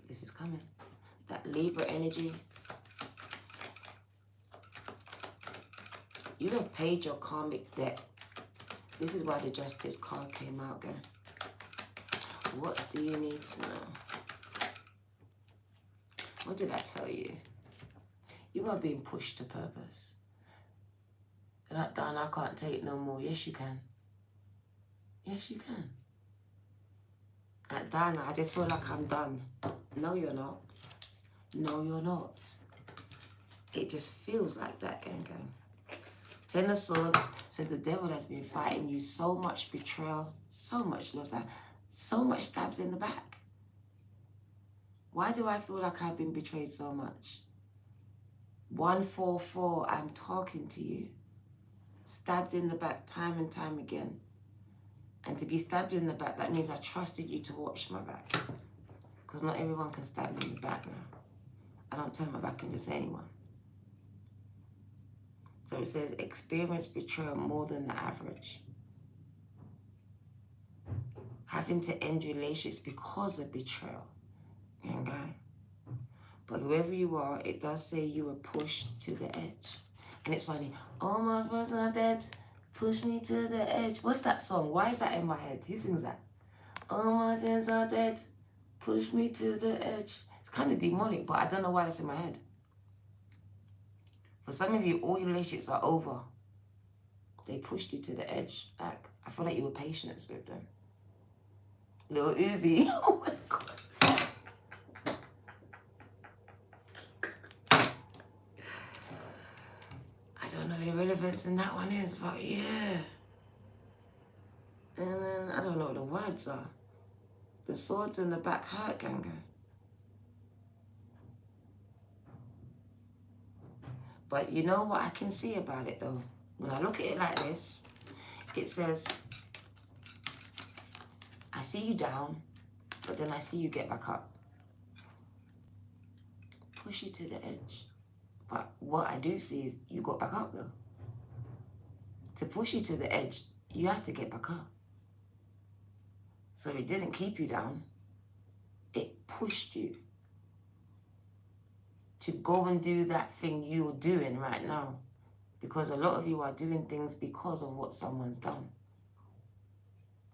This is coming. That Libra energy. You have paid your karmic debt. This is why the Justice card came out, gang. What do you need to know? What did I tell you? You are being pushed to purpose. And that, Dan, I can't take no more. Yes, you can. Yes, you can. At Dana, I just feel like I'm done. No, you're not. No, you're not. It just feels like that, gang. Ten of Swords says the devil has been fighting you. So much betrayal, so much loss, like so much stabs in the back. Why do I feel like I've been betrayed so much? 144, I'm talking to you. Stabbed in the back time and time again. And to be stabbed in the back, that means I trusted you to watch my back. Because not everyone can stab me in the back now. I don't turn my back on just anyone. So it says, experience betrayal more than the average. Having to end relationships because of betrayal. Okay? But whoever you are, it does say you were pushed to the edge. And it's funny. All my friends are dead. Push me to the edge. What's that song? Why is that in my head? Who sings that? All my friends are dead. Push me to the edge. It's kind of demonic, but I don't know why that's in my head. For some of you, all your relationships are over. They pushed you to the edge. Like, I feel like you were patient with them. Little Uzi. Oh my God. I don't know what the relevance in that one is, but yeah. And then, I don't know what the words are. The swords in the back hurt, Ganga. But you know what I can see about it, though? When I look at it like this, it says, I see you down, but then I see you get back up. Push you to the edge. But what I do see is you got back up, though. To push you to the edge, you have to get back up. So it didn't keep you down. It pushed you to go and do that thing you're doing right now. Because a lot of you are doing things because of what someone's done.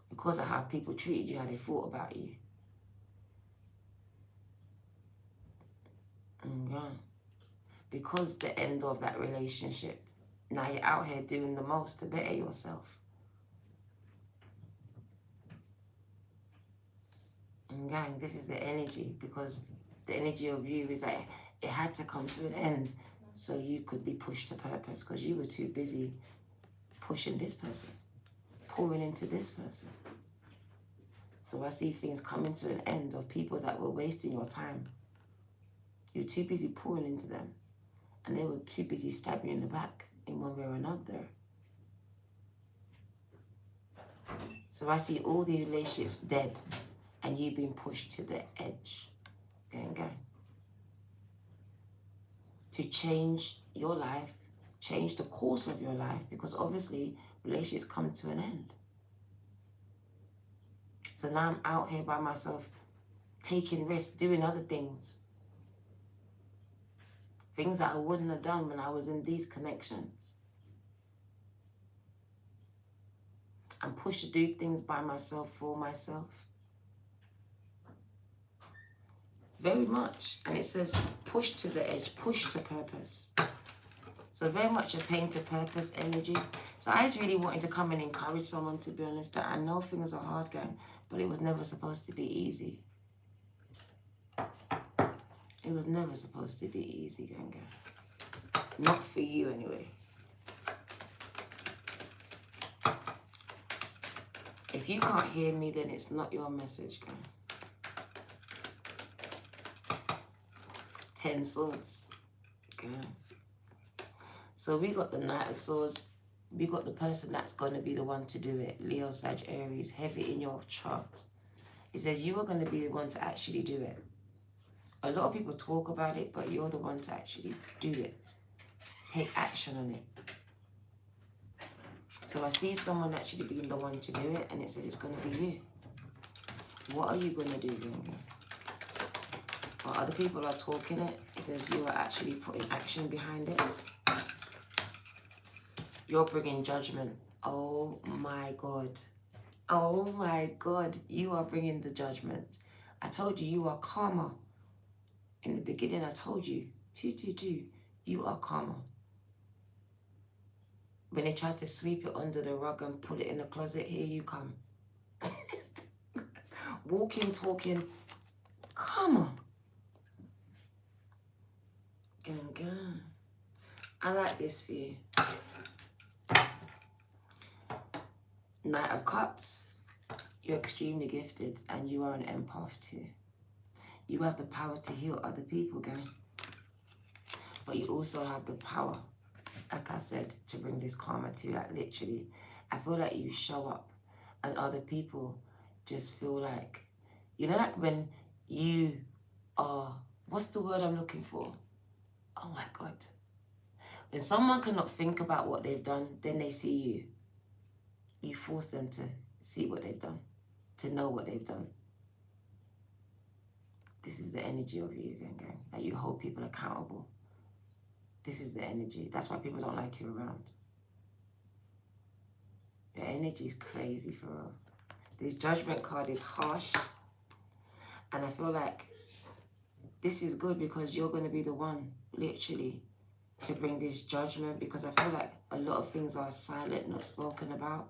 Because of how people treated you, how they thought about you. Yeah. Because the end of that relationship, now you're out here doing the most to better yourself. And gang, this is the energy, because the energy of you is that it had to come to an end so you could be pushed to purpose, because you were too busy pushing this person, pouring into this person. So I see things coming to an end of people that were wasting your time. You're too busy pouring into them, and they were too busy stabbing you in the back in one way or another. So I see all these relationships dead, and you being pushed to the edge. Go. To change your life, change the course of your life, because obviously relationships come to an end. So now I'm out here by myself, taking risks, doing other things. Things that I wouldn't have done when I was in these connections. I'm pushed to do things by myself, for myself. Very much. And it says push to the edge, push to purpose. So very much a pain to purpose energy. So I just really wanted to come and encourage someone, to be honest, that I know things are hard going, but it was never supposed to be easy. It was never supposed to be easy, Ganga. Not for you, anyway. If you can't hear me, then it's not your message, Ganga. 10 swords. Ganga. So we got the Knight of Swords. We got the person that's going to be the one to do it. Leo, Sag, Aries, heavy in your chart. It says you are going to be the one to actually do it. A lot of people talk about it, but you're the one to actually do it. Take action on it. So I see someone actually being the one to do it, and it says it's going to be you. What are you going to do, Ganga? While other people are talking it, it says you are actually putting action behind it. You're bringing judgment. Oh my God. Oh my God. You are bringing the judgment. I told you, you are karma. In the beginning, I told you, 222, you are karma. When they tried to sweep it under the rug and put it in the closet, here you come. Walking, talking, karma. Ganga. I like this for you. Knight of Cups. You're extremely gifted, and you are an empath too. You have the power to heal other people, gang. But you also have the power, like I said, to bring this karma to you. Like literally, I feel like you show up and other people just feel like, you know, like when you are, what's the word I'm looking for? Oh my God. When someone cannot think about what they've done, then they see you. You force them to see what they've done, to know what they've done. This is the energy of you, gang. That you hold people accountable. This is the energy. That's why people don't like you around. Your energy is crazy for real. This judgment card is harsh. And I feel like this is good because you're going to be the one, literally, to bring this judgment, because I feel like a lot of things are silent, not spoken about.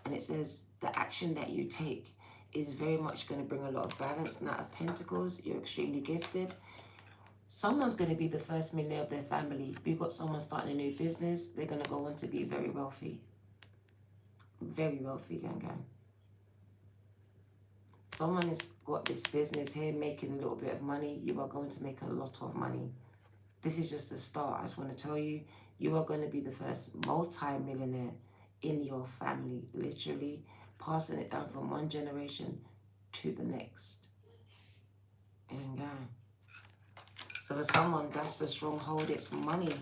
And it says the action that you take is very much going to bring a lot of balance. Knight of Pentacles, you're extremely gifted. Someone's going to be the first millionaire of their family. You've got someone starting a new business, they're going to go on to be very wealthy. Very wealthy, gang. Someone has got this business here making a little bit of money. You are going to make a lot of money. This is just the start. I just want to tell you, you are going to be the first multi-millionaire in your family, literally passing it down from one generation to the next. And so for someone, that's the stronghold, it's money.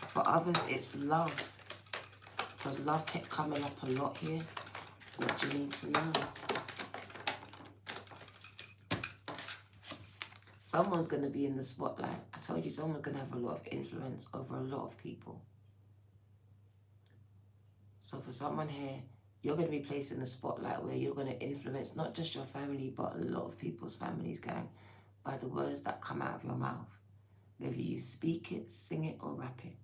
For others, it's love. Because love kept coming up a lot here. What do you need to know? Someone's going to be in the spotlight. I told you, someone's going to have a lot of influence over a lot of people. So for someone here, you're going to be placed in the spotlight where you're going to influence not just your family, but a lot of people's families, gang, by the words that come out of your mouth. Whether you speak it, sing it, or rap it.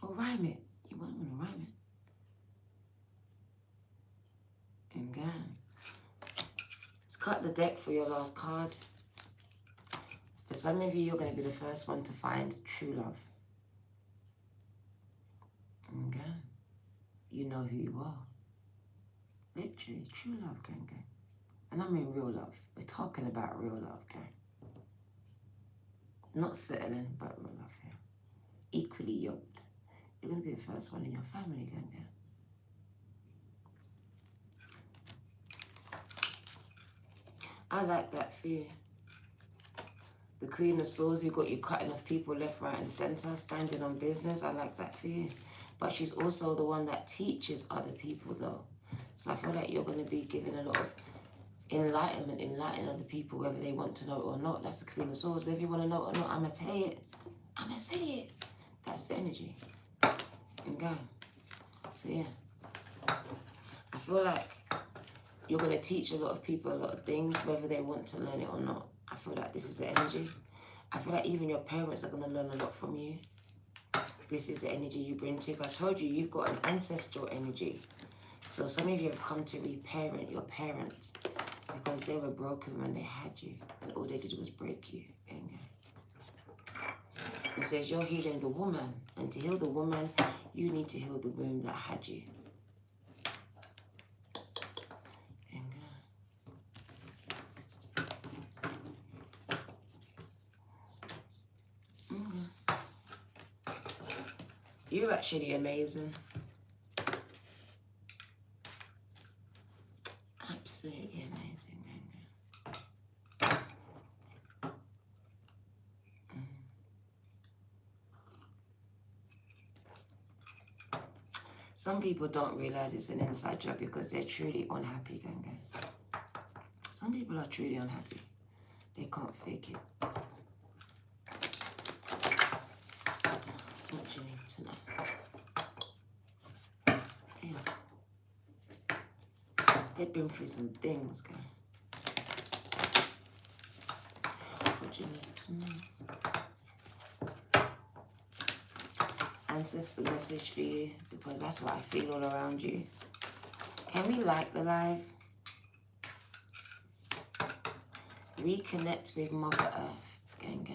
Or rhyme it. You won't want to rhyme it. And gang. Let's cut the deck for your last card. For some of you, you're going to be the first one to find true love. Okay. You know who you are. Literally, true love, gang. And I mean real love. We're talking about real love, gang. Not settling, but real love here. Equally yoked. You're going to be the first one in your family, gang. I like that for you. The Queen of Swords, we've got you cutting off people left, right, and center, standing on business. I like that for you. But she's also the one that teaches other people, though. So I feel like you're going to be giving a lot of enlightenment, enlightening other people, whether they want to know it or not. That's the Queen of Swords. Whether you want to know it or not, I'm going to say it. I'm going to say it. That's the energy. And go. So, yeah. I feel like you're going to teach a lot of people a lot of things, whether they want to learn it or not. I feel like this is the energy. I feel like even your parents are going to learn a lot from you. This is the energy you bring to. I told you, you've got an ancestral energy. So some of you have come to reparent your parents because they were broken when they had you. And all they did was break you. It says you're healing the woman. And to heal the woman, you need to heal the womb that had you. You're actually amazing. Absolutely amazing. Some people don't realize it's an inside job because they're truly unhappy, gang. Some people are truly unhappy. They can't fake it. What do you need to know? They've been through some things, guys. What do you need to know? Ancestor message for you, because that's what I feel all around you. Can we like the live? Reconnect with Mother Earth, gang.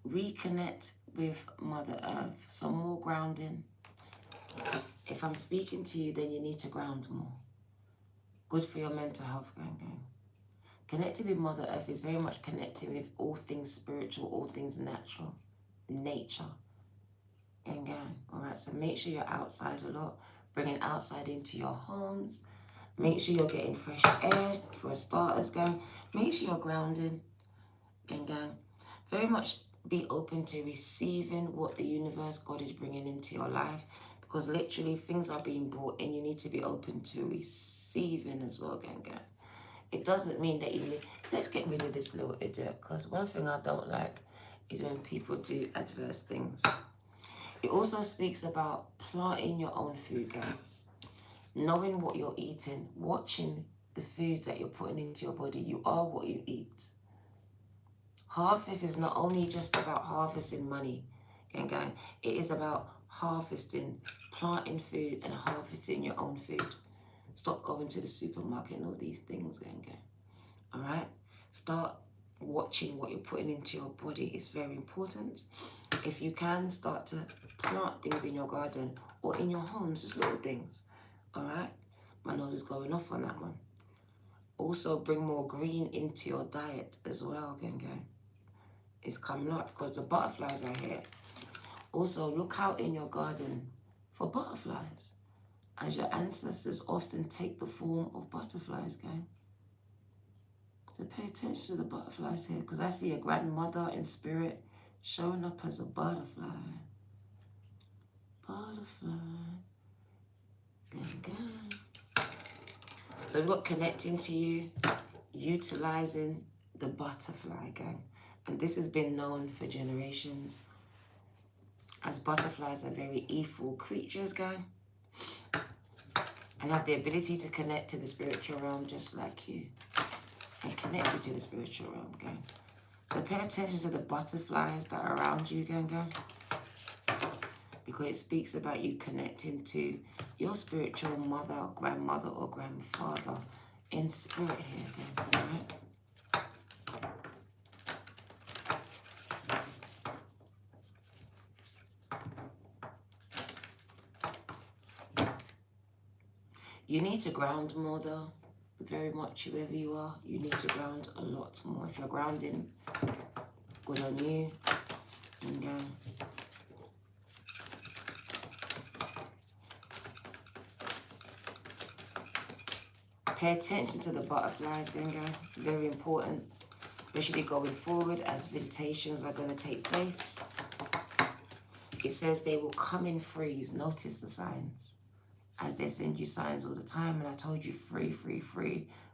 Reconnect with Mother Earth. Some more grounding. If I'm speaking to you, then you need to ground more. Good for your mental health, gang. Connecting with Mother Earth is very much connecting with all things spiritual, all things natural, nature. Gang. Alright, so make sure you're outside a lot. Bringing outside into your homes. Make sure you're getting fresh air for starters, gang. Make sure you're grounding, gang. Very much be open to receiving what the universe, God is bringing into your life. Because literally things are being brought in. You need to be open to receiving as well, gang. It doesn't mean that you... Let's get rid of this little idiot, because one thing I don't like is when people do adverse things. It also speaks about planting your own food, guys. Knowing what you're eating, watching the foods that you're putting into your body. You are what you eat. Harvest is not only just about harvesting money, gang. It is about harvesting, planting food and harvesting your own food. Stop going to the supermarket and all these things, gang. All right? Start watching what you're putting into your body. Is very important. If you can, start to plant things in your garden or in your homes, just little things. All right? My nose is going off on that one. Also, bring more green into your diet as well, gang. It's coming up because the butterflies are here. Also, look out in your garden for butterflies, as your ancestors often take the form of butterflies, gang. So pay attention to the butterflies here, because I see a grandmother in spirit showing up as a butterfly. Butterfly. Gang. So we've got connecting to you, utilizing the butterfly, gang. And this has been known for generations, as butterflies are very evil creatures, gang, and have the ability to connect to the spiritual realm just like you, and connect you to the spiritual realm, gang. So pay attention to the butterflies that are around you, gang, because it speaks about you connecting to your spiritual mother, grandmother, or grandfather in spirit here, gang, all right? You need to ground more, though. Very much, whoever you are, you need to ground a lot more. If you're grounding, good on you. And pay attention to the butterflies, gang. Very important, especially going forward as visitations are going to take place. It says they will come in threes. Notice the signs, as they send you signs all the time. And I told you free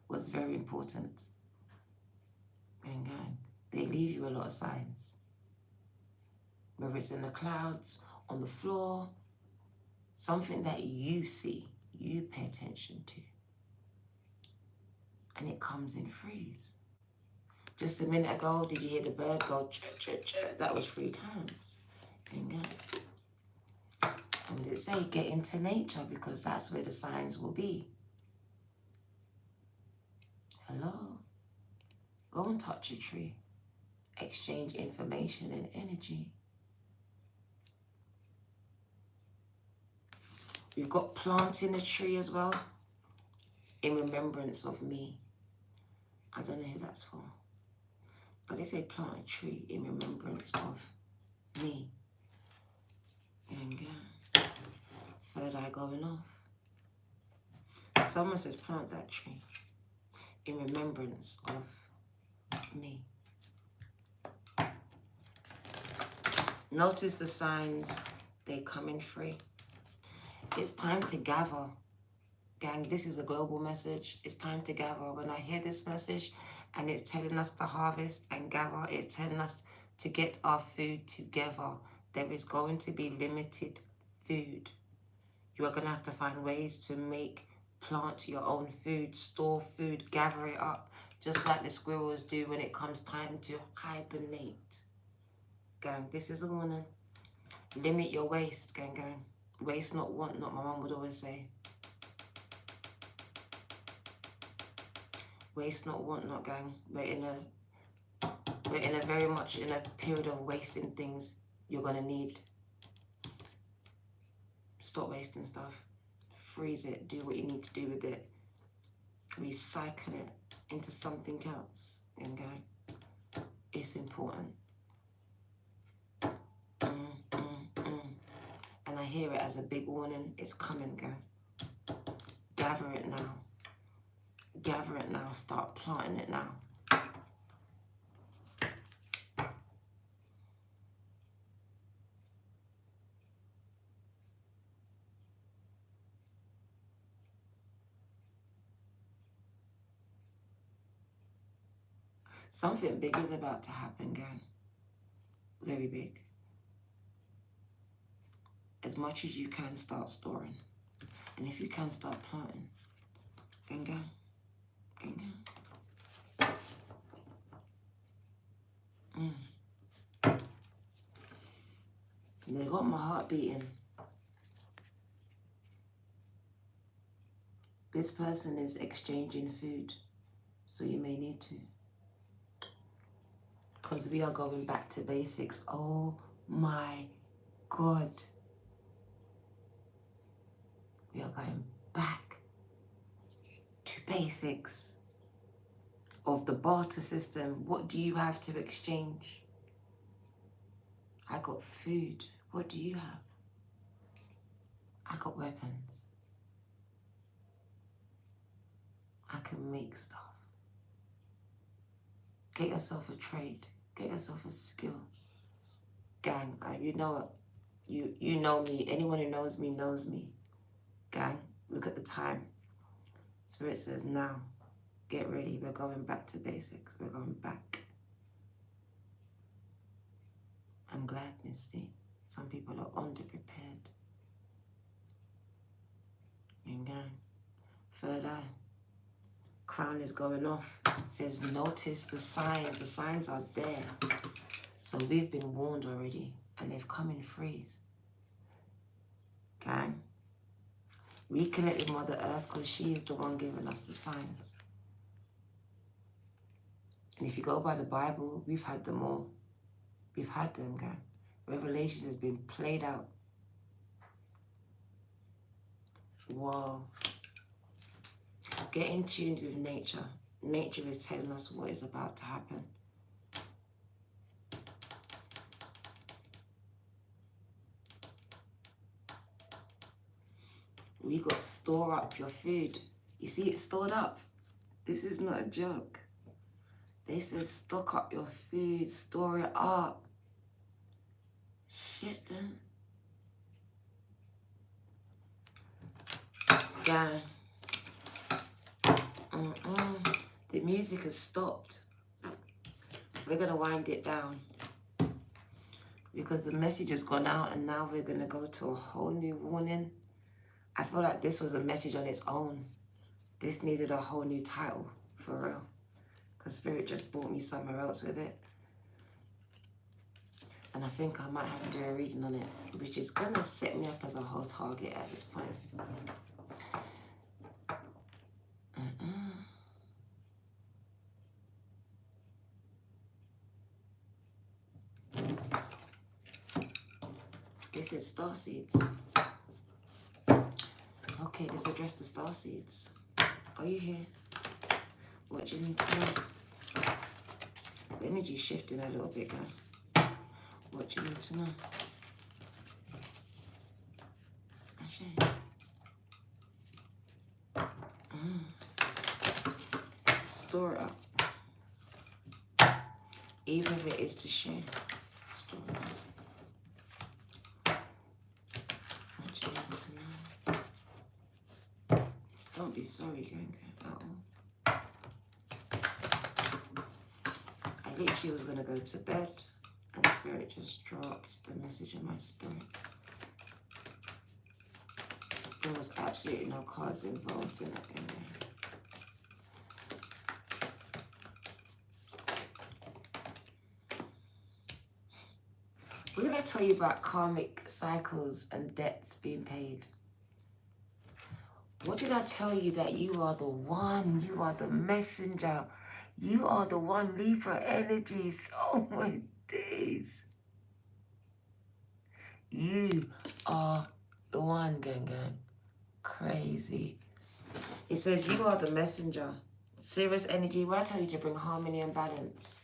was very important. Gang. They leave you a lot of signs. Whether it's in the clouds, on the floor, something that you see, you pay attention to. And it comes in threes. Just a minute ago, did you hear the bird go chirp, chirp, chirp? That was 3 times. Gang. And it say get into nature, because that's where the signs will be. Hello? Go and touch a tree. Exchange information and energy. We've got planting a tree as well, in remembrance of me. I don't know who that's for, but they say plant a tree in remembrance of me. And third eye going off. Someone says plant that tree in remembrance of me. Notice the signs, they come in free. It's time to gather. Gang, this is a global message. It's time to gather. When I hear this message and it's telling us to harvest and gather, it's telling us to get our food together. There is going to be limited food. You are going to have to find ways to plant your own food, store food, gather it up, just like the squirrels do when it comes time to hibernate. Gang, this is a warning. Limit your waste, gang. Waste not, want not, my mum would always say. Waste not, want not, gang. We're in a very much in a period of wasting things. You're gonna need. Stop wasting stuff. Freeze it. Do what you need to do with it. Recycle it into something else. Okay? It's important. And I hear it as a big warning. It's coming, girl. Gather it now. Gather it now. Start planting it now. Something big is about to happen, gang. Very big. As much as you can, start storing. And if you can, start planting. Gang, gang. Gang, gang. They got my heart beating. This person is exchanging food, so you may need to. Because we are going back to basics. Oh my God. We are going back to basics of the barter system. What do you have to exchange? I got food. What do you have? I got weapons. I can make stuff. Get yourself a trade. Get yourself a skill. Gang, you know what? You know me. Anyone who knows me knows me. Gang, look at the time. Spirit says now. Get ready. We're going back to basics. We're going back. I'm glad, Misty. Some people are underprepared. Gang. Third eye. Crown is going off. It says notice the signs. The signs are there. So we've been warned already. And they've come in threes. Gang. Reconnect with Mother Earth because she is the one giving us the signs. And if you go by the Bible, we've had them all. We've had them, gang. Revelations has been played out. Whoa. Get in tune with nature. Nature is telling us what is about to happen. We got to store up your food. You see it stored up. This is not a joke. They said stock up your food, store it up. Shit, then. Yeah. The music has stopped. We're going to wind it down. Because the message has gone out and now we're going to go to a whole new warning. I feel like this was a message on its own. This needed a whole new title, for real. Because Spirit just brought me somewhere else with it. And I think I might have to do a reading on it, which is going to set me up as a whole target at this point. This is starseeds. Okay, let's address the starseeds. Are you here? What do you need to know? The energy's shifting a little bit, girl. What do you need to know? Store it up. Even if it is to share. Store it up. What do you need to know? Don't be sorry, gang, at all. I literally was going to go to bed and Spirit just drops the message in my spirit. There was absolutely no cards involved in it in there. We're going to tell you about karmic cycles and debts being paid. What did I tell you? That you are the one, you are the messenger, you are the one, Libra energies. Oh my days. You are the one, gang, gang. Crazy. It says you are the messenger. Serious energy. What I tell you to bring harmony and balance.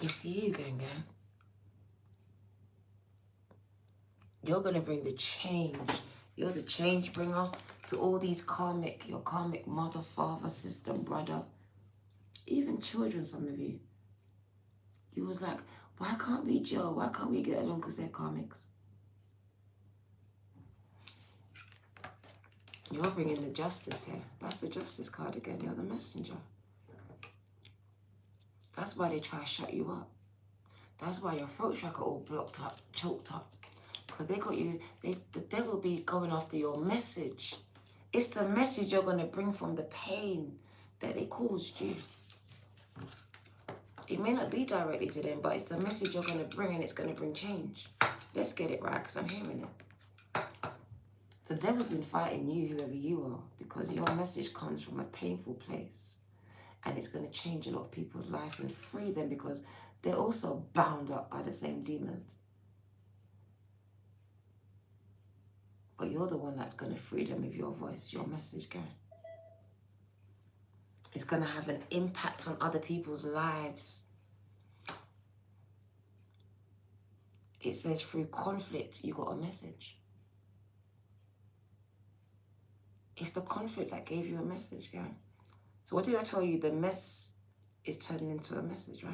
It's you, gang, gang. You're going to bring the change. You're the change bringer to all these karmic, your karmic mother, father, sister, brother, even children, some of you. You was like, why can't we gel? Why can't we get along? Because they're karmics. You're bringing the justice here. That's the justice card again. You're the messenger. That's why they try to shut you up. That's why your throat chakra all blocked up, choked up. Because they got you, the devil be going after your message. It's the message you're going to bring from the pain that they caused you. It may not be directly to them, but it's the message you're going to bring, and it's going to bring change. Let's get it right, because I'm hearing it. The devil's been fighting you, whoever you are, because your message comes from a painful place. And it's going to change a lot of people's lives and free them, because they're also bound up by the same demons. But you're the one that's going to free them with your voice, your message going. It's going to have an impact on other people's lives. It says through conflict, you got a message. It's the conflict that gave you a message, gang. So what did I tell you? The mess is turning into a message, right?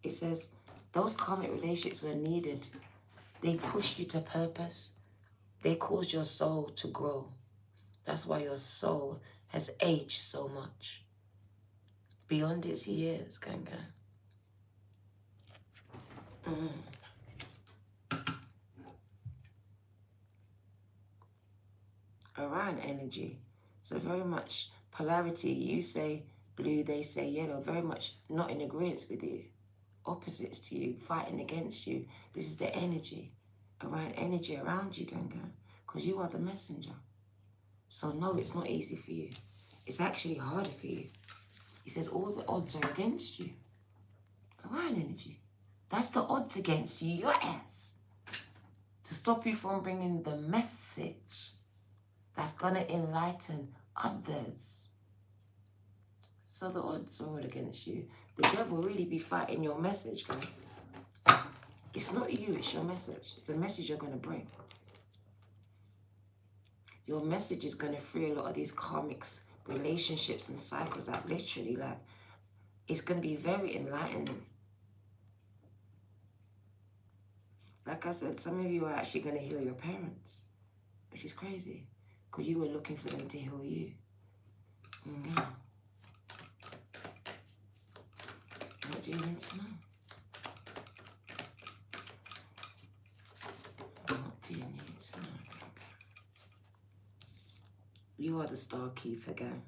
It says those karmic relationships were needed. They pushed you to purpose. They caused your soul to grow. That's why your soul has aged so much. Beyond its years, gang. Orion energy. So very much polarity. You say blue, they say yellow. Very much not in agreement with you. Opposites to you, fighting against you. This is the energy. Orion energy around you, gang. Because you are the messenger. So no, it's not easy for you. It's actually harder for you. He says all the odds are against you. Orion energy. That's the odds against you, your ass. To stop you from bringing the message that's going to enlighten others. So the odds are all against you. The devil really be fighting your message, guys. It's not you, it's your message. It's the message you're going to bring. Your message is going to free a lot of these karmics, relationships and cycles that literally, like, it's going to be very enlightening. Like I said, some of you are actually going to heal your parents, which is crazy, because you were looking for them to heal you. Okay. What do you need to know? What do you need to know? You are the star keeper, gang.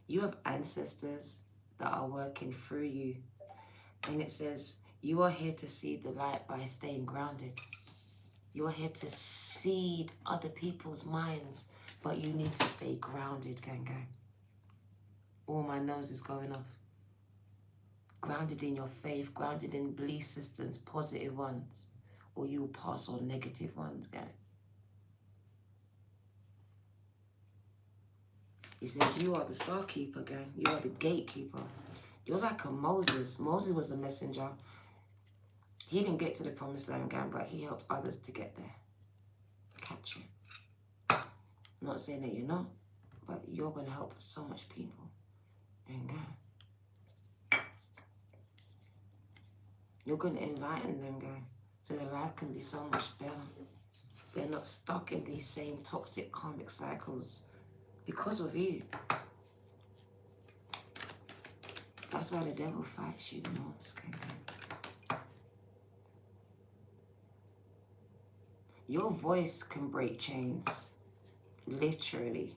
You have ancestors that are working through you. And it says, you are here to see the light by staying grounded. You are here to seed other people's minds, but you need to stay grounded, gang. All my nose is going off. Grounded in your faith, grounded in belief systems, positive ones, or you will pass on negative ones, gang. He says, you are the star keeper, gang. You are the gatekeeper. You're like a Moses. Moses was the messenger. He didn't get to the promised land, gang, but he helped others to get there. Catch it. I'm not saying that you're not, but you're going to help so much people. And gang, you're going to enlighten them, gang, so their life can be so much better. They're not stuck in these same toxic karmic cycles because of you. That's why the devil fights you the most, gang. Your voice can break chains. Literally.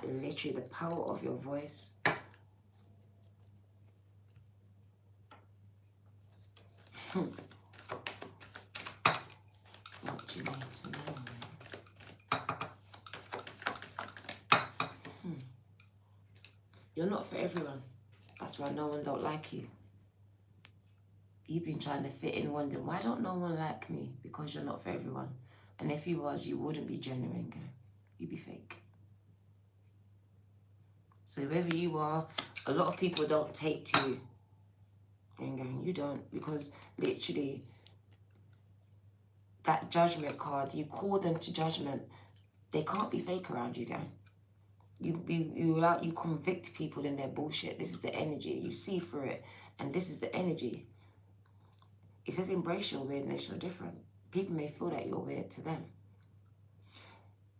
Literally, the power of your voice. What do you need to know? You're not for everyone. That's why no one don't like you. You've been trying to fit in, wondering, why don't no one like me? Because you're not for everyone. And if you was, you wouldn't be genuine, gang. You'd be fake. So whoever you are, a lot of people don't take to you. And gang, you don't, because literally that judgment card, you call them to judgment. They can't be fake around you, gang. You convict people in their bullshit. This is the energy. You see through it. And this is the energy. It says embrace your weirdness, you're different. People may feel that you're weird to them.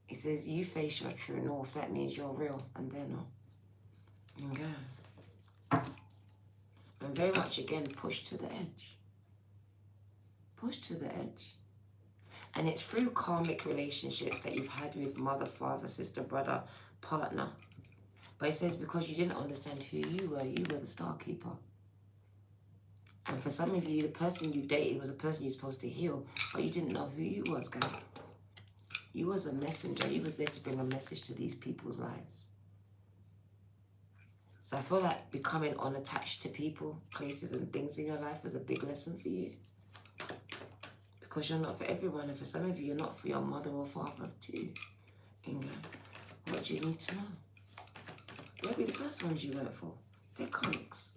It says you face your true north. That means you're real and they're not. Okay. And very much, again, pushed to the edge. Pushed to the edge. And it's through karmic relationships that you've had with mother, father, sister, brother, partner. But it says because you didn't understand who you were the star keeper. And for some of you, the person you dated was a person you're supposed to heal, but you didn't know who you was, guys. You was a messenger. You was there to bring a message to these people's lives. So I feel like becoming unattached to people, places and things in your life was a big lesson for you. Because you're not for everyone, and for some of you, you're not for your mother or father too. Inga, what do you need to know? They'll be the first ones you went for. They're comics.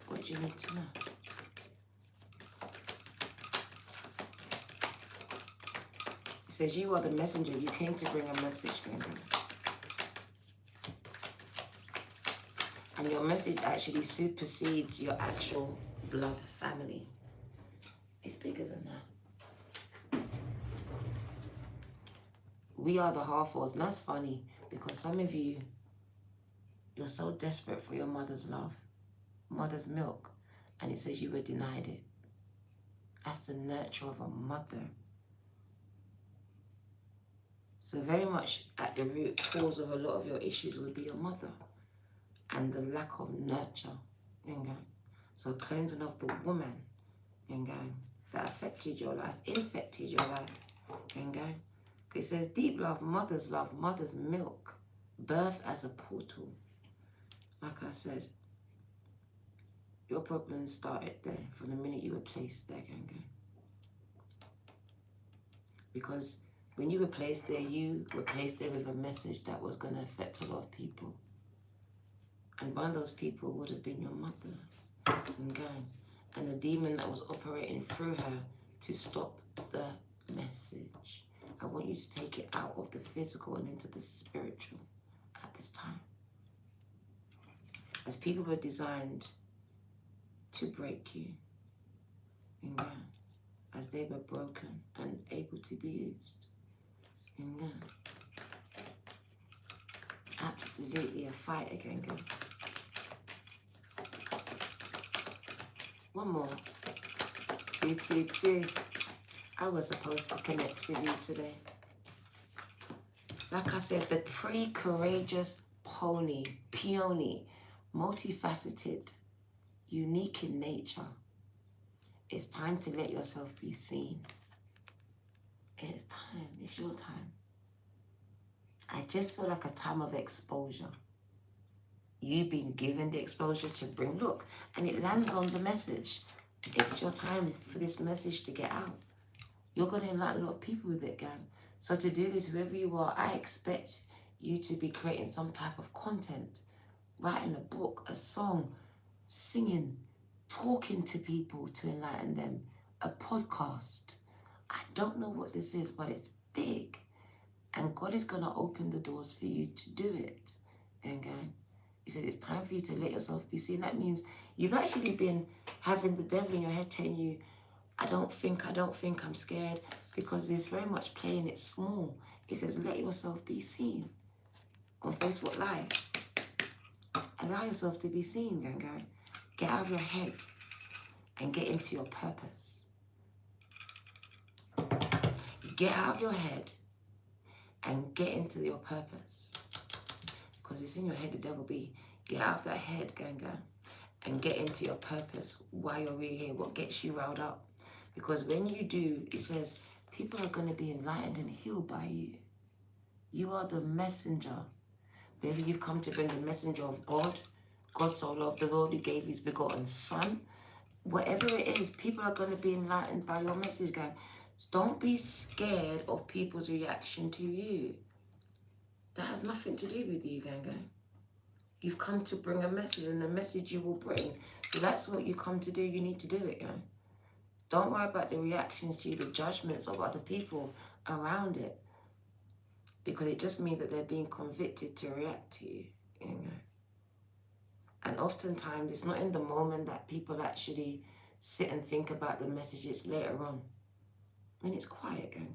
What do you need to know? It says you are the messenger. You came to bring a message, Grandma. And your message actually supersedes your actual blood family. It's bigger than that. We are the half-orcs, and that's funny because some of you, you're so desperate for your mother's love, mother's milk, and it says you were denied it. That's the nurture of a mother. So very much at the root cause of a lot of your issues would be your mother and the lack of nurture. So cleansing of the woman that affected your life, infected your life. It says deep love, mother's milk, birth as a portal. Like I said, your problems started there from the minute you were placed there, Because when you were placed there, you were placed there with a message that was going to affect a lot of people. And one of those people would have been your mother. And the demon that was operating through her to stop the message. I want you to take it out of the physical and into the spiritual at this time. As people were designed to break you. As they were broken and able to be used. Absolutely a fight again, girl. One more. T. I was supposed to connect with you today. Like I said, the pre-courageous peony, multifaceted, unique in nature. It's time to let yourself be seen. It's time. It's your time. I just feel like a time of exposure. You've been given the exposure to bring, look, and it lands on the message. It's your time for this message to get out. You're going to enlighten a lot of people with it, gang. So to do this, whoever you are, I expect you to be creating some type of content, writing a book, a song, singing, talking to people to enlighten them, a podcast. I don't know what this is, but it's big. And God is going to open the doors for you to do it. Gang. He said it's time for you to let yourself be seen. That means you've actually been having the devil in your head telling you, I don't think, I'm scared, because it's very much playing it small. It says let yourself be seen on Facebook Live. Allow yourself to be seen, gang. Get out of your head and get into your purpose. Get out of your head and get into your purpose. Because it's in your head, the devil be. Get out of that head, gang, and get into your purpose while you're really here. What gets you riled up? Because when you do, it says people are going to be enlightened and healed by you. You are the messenger. Maybe you've come to bring the messenger of God. God so loved the world, he gave his begotten son. Whatever it is, people are going to be enlightened by your message, gang. Don't be scared of people's reaction to you. That has nothing to do with you, gang. You've come to bring a message, and the message you will bring. So that's what you come to do. You need to do it, gang. Don't worry about the reactions to you, the judgments of other people around it. Because it just means that they're being convicted to react to you. And oftentimes, it's not in the moment that people actually sit and think about the messages later on. When it's quiet, gang.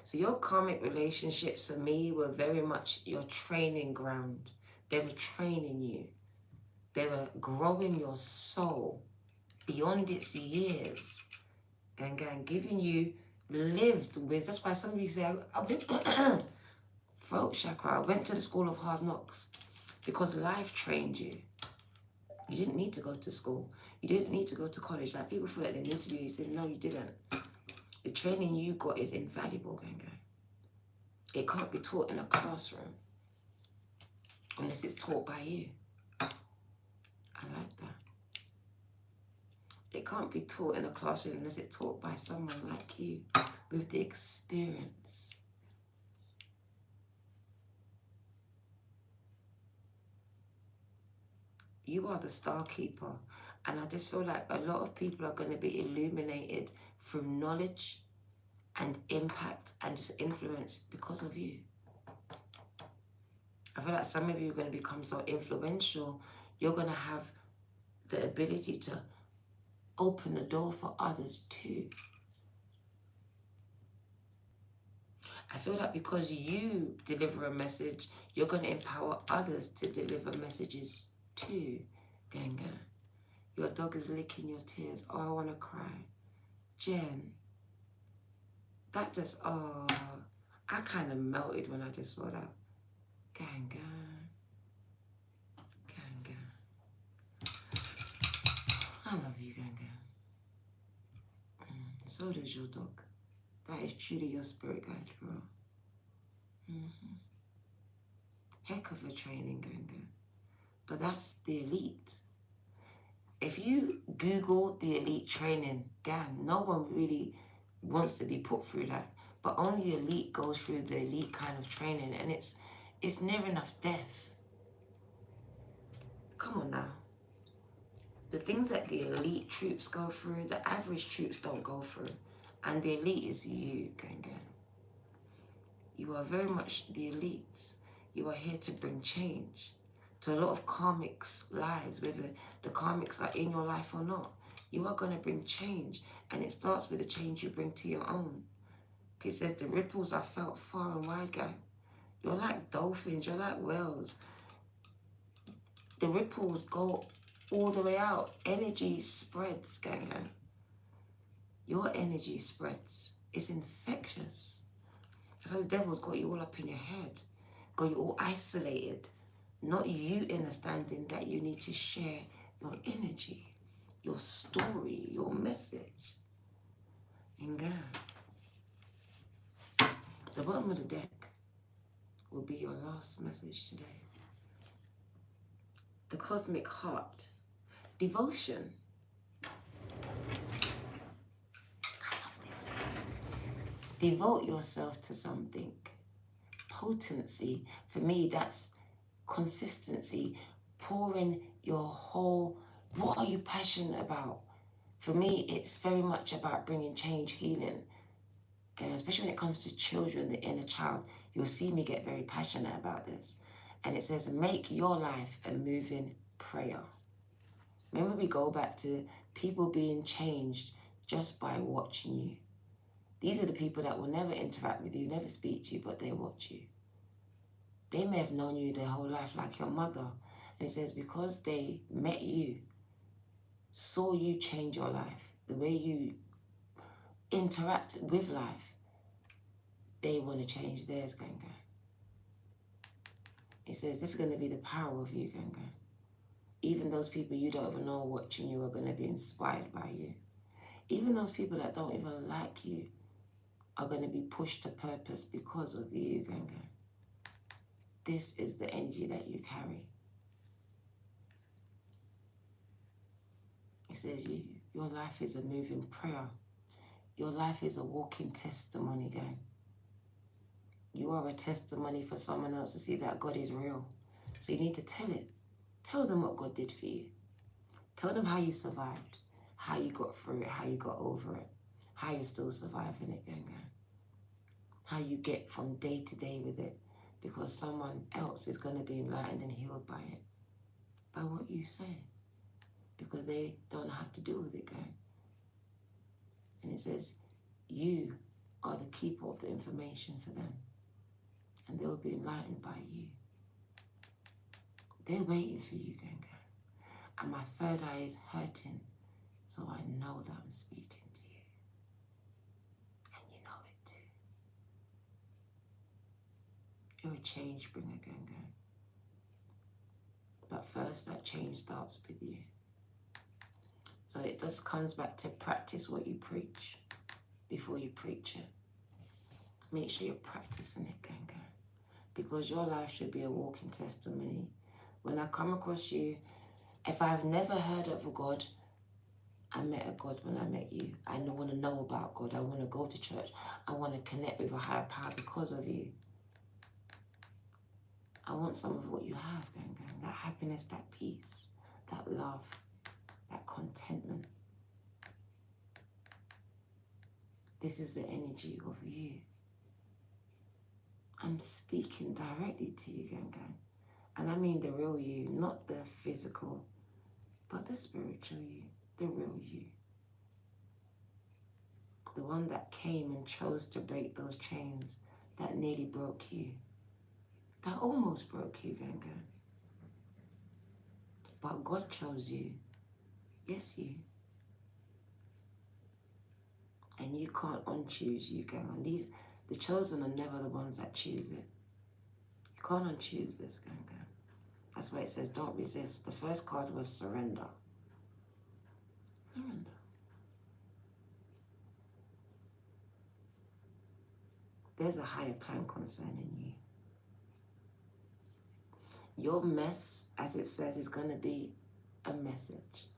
So your karmic relationships for me were very much your training ground. They were training you. They were growing your soul beyond its years. And giving you lived with. That's why some of you say, I went, throat chakra, I went to the school of hard knocks. Because life trained you. You didn't need to go to school. You didn't need to go to college. Like people feel like they need to do these things. No, you didn't. The training you got is invaluable, gang. It can't be taught in a classroom unless it's taught by you. I like that. It can't be taught in a classroom unless it's taught by someone like you with the experience. You are the star keeper. And I just feel like a lot of people are going to be illuminated through knowledge and impact and just influence because of you. I feel like some of you are going to become so influential, you're going to have the ability to open the door for others too. I feel like because you deliver a message, you're going to empower others to deliver messages too. Ganga. Your dog is licking your tears. Oh, I want to cry. Jen. That just, oh, I kind of melted when I just saw that. Ganga. Ganga. I love you, Ganga. So does your dog. That is truly your spirit guide, bro. Heck of a training, Ganga. But that's the elite. If you Google the elite training, gang, no one really wants to be put through that. But only the elite goes through the elite kind of training, and it's near enough death. Come on now. The things that the elite troops go through, the average troops don't go through. And the elite is you, gang. You are very much the elites. You are here to bring change to a lot of karmics' lives, whether the karmics are in your life or not. You are going to bring change, and it starts with the change you bring to your own. It says the ripples are felt far and wide, gang. You're like dolphins, you're like whales. The ripples go all the way out. Energy spreads, gang. Your energy spreads. It's infectious. So the devil's got you all up in your head, got you all isolated. Not you understanding that you need to share your energy, your story, your message. And God, the bottom of the deck will be your last message today. The cosmic heart. Devotion. I love this one. Devote yourself to something. Potency. For me, that's consistency. Pouring your whole, what are you passionate about? For me, it's very much about bringing change, healing. Okay, especially when it comes to children, the inner child, you'll see me get very passionate about this. And it says, make your life a moving prayer. Remember, we go back to people being changed just by watching you. These are the people that will never interact with you, never speak to you, but they watch you. They may have known you their whole life like your mother. And it says, because they met you, saw you change your life, the way you interact with life, they want to change theirs, Ganga. It says, this is going to be the power of you, Ganga. Even those people you don't even know watching you are going to be inspired by you. Even those people that don't even like you are going to be pushed to purpose because of you, Ganga. This is the energy that you carry. It says your life is a moving prayer. Your life is a walking testimony, gang. You are a testimony for someone else to see that God is real. So you need to tell it. Tell them what God did for you. Tell them how you survived, how you got through it, how you got over it, how you're still surviving it, gang. How you get from day to day with it, because someone else is going to be enlightened and healed by it, by what you say, because they don't know how to deal with it, gang. And it says, you are the keeper of the information for them. And they will be enlightened by you. They're waiting for you, gang. And my third eye is hurting, so I know that I'm speaking to you. And you know it too. You're a change bringer, gang. But first, that change starts with you. So it just comes back to practice what you preach before you preach it. Make sure you're practicing it, gang. Because your life should be a walking testimony. When I come across you, if I've never heard of a God, I met a God when I met you. I want to know about God. I want to go to church. I want to connect with a higher power because of you. I want some of what you have, gang. That happiness, that peace, that love, that contentment. This is the energy of you. I'm speaking directly to you, gang. And I mean the real you, not the physical, but the spiritual you, the real you. The one that came and chose to break those chains that nearly broke you. That almost broke you, gang. But God chose you. Yes, you. And you can't unchoose you, gang. The chosen are never the ones that choose it. You can't unchoose this, gang. That's why it says don't resist. The first card was surrender. Surrender. There's a higher plan concerning you. Your mess, as it says, is going to be a message.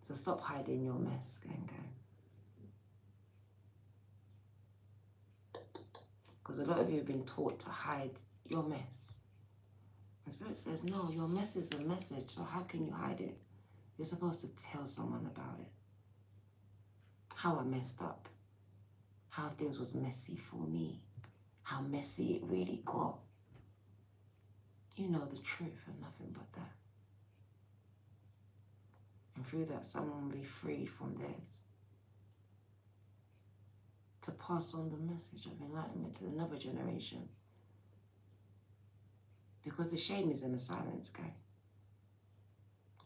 So stop hiding your mess, gang. Because a lot of you have been taught to hide your mess. The Spirit says, no, your mess is a message, so how can you hide it? You're supposed to tell someone about it. How I messed up. How things was messy for me. How messy it really got. You know the truth and nothing but that. And through that, someone will be freed from theirs. To pass on the message of enlightenment to another generation. Because the shame is in the silence, guy.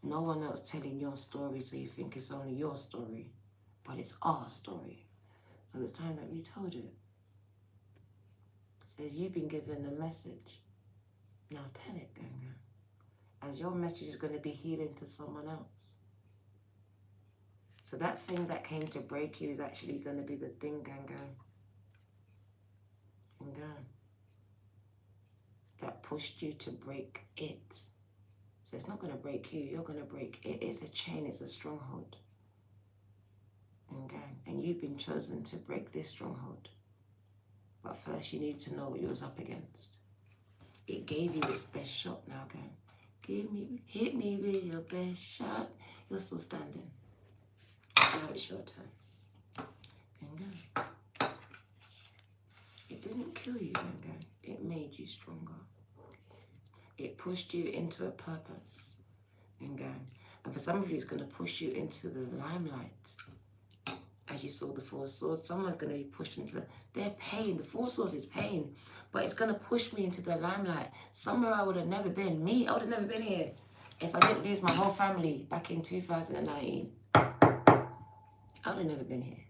No one else telling your story, so you think it's only your story. But it's our story. So it's time that we told it. It says you've been given a message. Now tell it, gang. As your message is going to be healing to someone else. So that thing that came to break you is actually going to be the thing, gang. That pushed you to break it. So it's not going to break you, you're going to break it. It's a chain, it's a stronghold. And you've been chosen to break this stronghold. But first you need to know what you was up against. It gave you its best shot now, gang. Hit me with your best shot. You're still standing. Now it's your turn. Gang. It didn't kill you, gang. It made you stronger. It pushed you into a purpose. And for some of you, it's going to push you into the limelight. As you saw the Four Swords, someone's going to be pushed into their pain. The Four Swords is pain, but it's going to push me into the limelight. Somewhere I would have never been. I would have never been here if I didn't lose my whole family back in 2019. I would have never been here.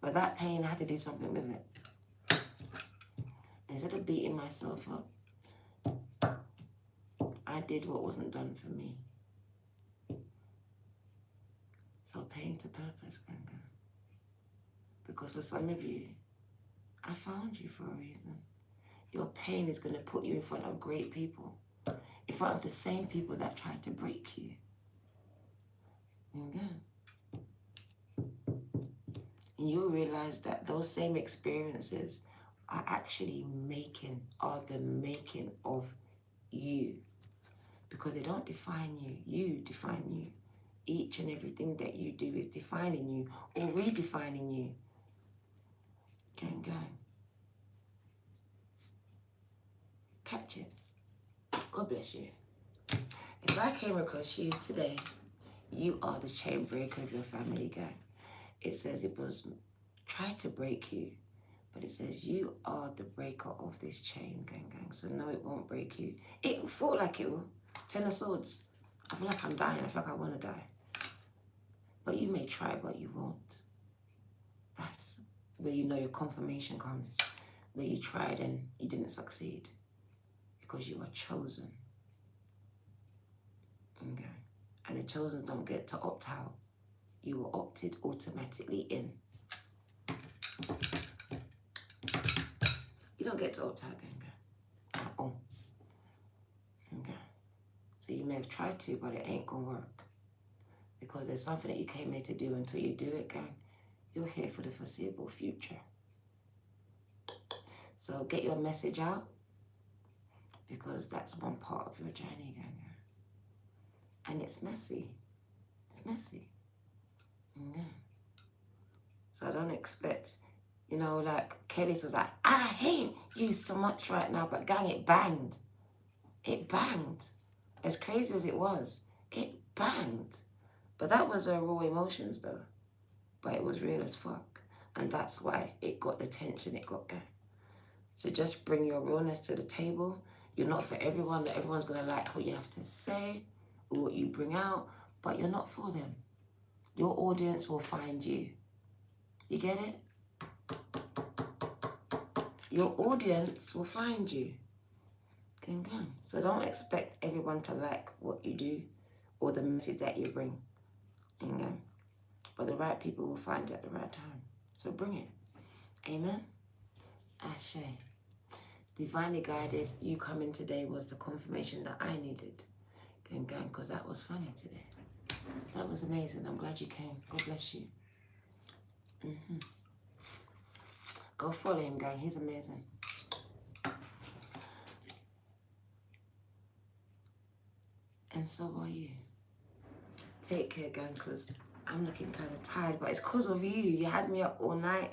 But that pain, I had to do something with it. Instead of beating myself up, I did what wasn't done for me. So pain to purpose, gang. Because for some of you, I found you for a reason. Your pain is going to put you in front of great people. In front of the same people that tried to break you. And you'll realize that those same experiences are actually the making of you. Because they don't define you, you define you. Each and everything that you do is defining you or redefining you. Gang. Catch it. God bless you. If I came across you today, you are the chain breaker of your family, gang. It says it was tried to break you, But it says, you are the breaker of this chain, gang. So no, it won't break you. It will feel like it will. 10 of Swords. I feel like I'm dying. I feel like I want to die. But you may try, but you won't. That's where you know your confirmation comes. Where you tried and you didn't succeed. Because you are chosen. Okay. And the chosen don't get to opt out. You were opted automatically in. You don't get to opt out, gang, at all. Okay. So you may have tried to, but it ain't gonna work. Because there's something that you came here to do. Until you do it, gang, you're here for the foreseeable future. So get your message out, because that's one part of your journey, gang. And it's messy. It's messy. Yeah. So I don't expect, you know, like Kelly was like, I hate you so much right now, but gang, it banged. It banged. As crazy as it was, it banged. But that was her raw emotions though. But it was real as fuck. And that's why it got the tension it got going. So just bring your realness to the table. You're not for everyone, that everyone's gonna like what you have to say or what you bring out, but you're not for them. Your audience will find you. You get it? Your audience will find you. Gang. So don't expect everyone to like what you do or the message that you bring. Gang. But the right people will find it at the right time. So bring it. Amen. Ashe. Divinely guided, you coming today was the confirmation that I needed. Gang, because that was funny today. That was amazing. I'm glad you came. God bless you. Go follow him, gang. He's amazing. And so are you. Take care, gang, because I'm looking kind of tired, but it's because of you. You had me up all night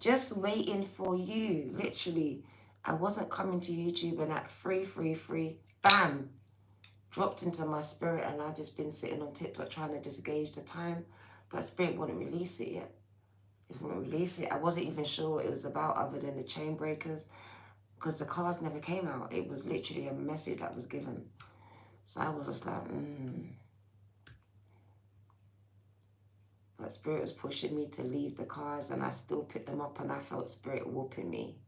just waiting for you. Literally, I wasn't coming to YouTube, and at free, bam, dropped into my spirit, and I've just been sitting on TikTok trying to just gauge the time, but spirit wouldn't release it yet. It wouldn't release it. I wasn't even sure what it was about other than the chain breakers, because the cards never came out. It was literally a message that was given. So I was just like, But spirit was pushing me to leave the cards, and I still picked them up, and I felt spirit whooping me.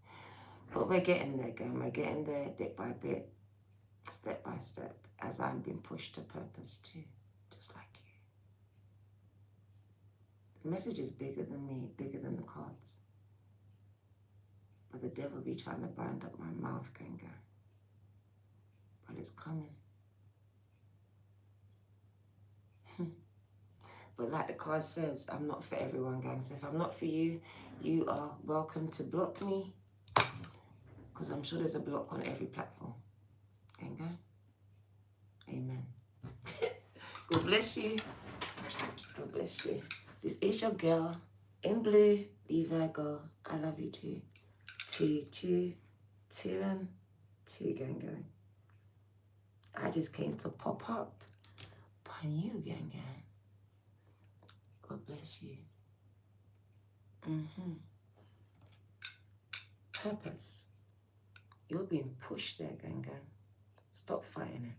But we're getting there, gang. We're getting there bit by bit, step by step, as I'm being pushed to purpose too, just like you. The message is bigger than me, bigger than the cards. But the devil be trying to bind up my mouth, gang. But it's coming. But like the card says, I'm not for everyone, gang. So if I'm not for you, you are welcome to block me. Because I'm sure there's a block on every platform. Gang. Amen. God bless you. God bless you. This is your girl in blue, the Virgo. I love you too. 2, and 2, gang. I just came to pop up upon you, gang. God bless you. Purpose. You're being pushed there, gang. Stop fighting it.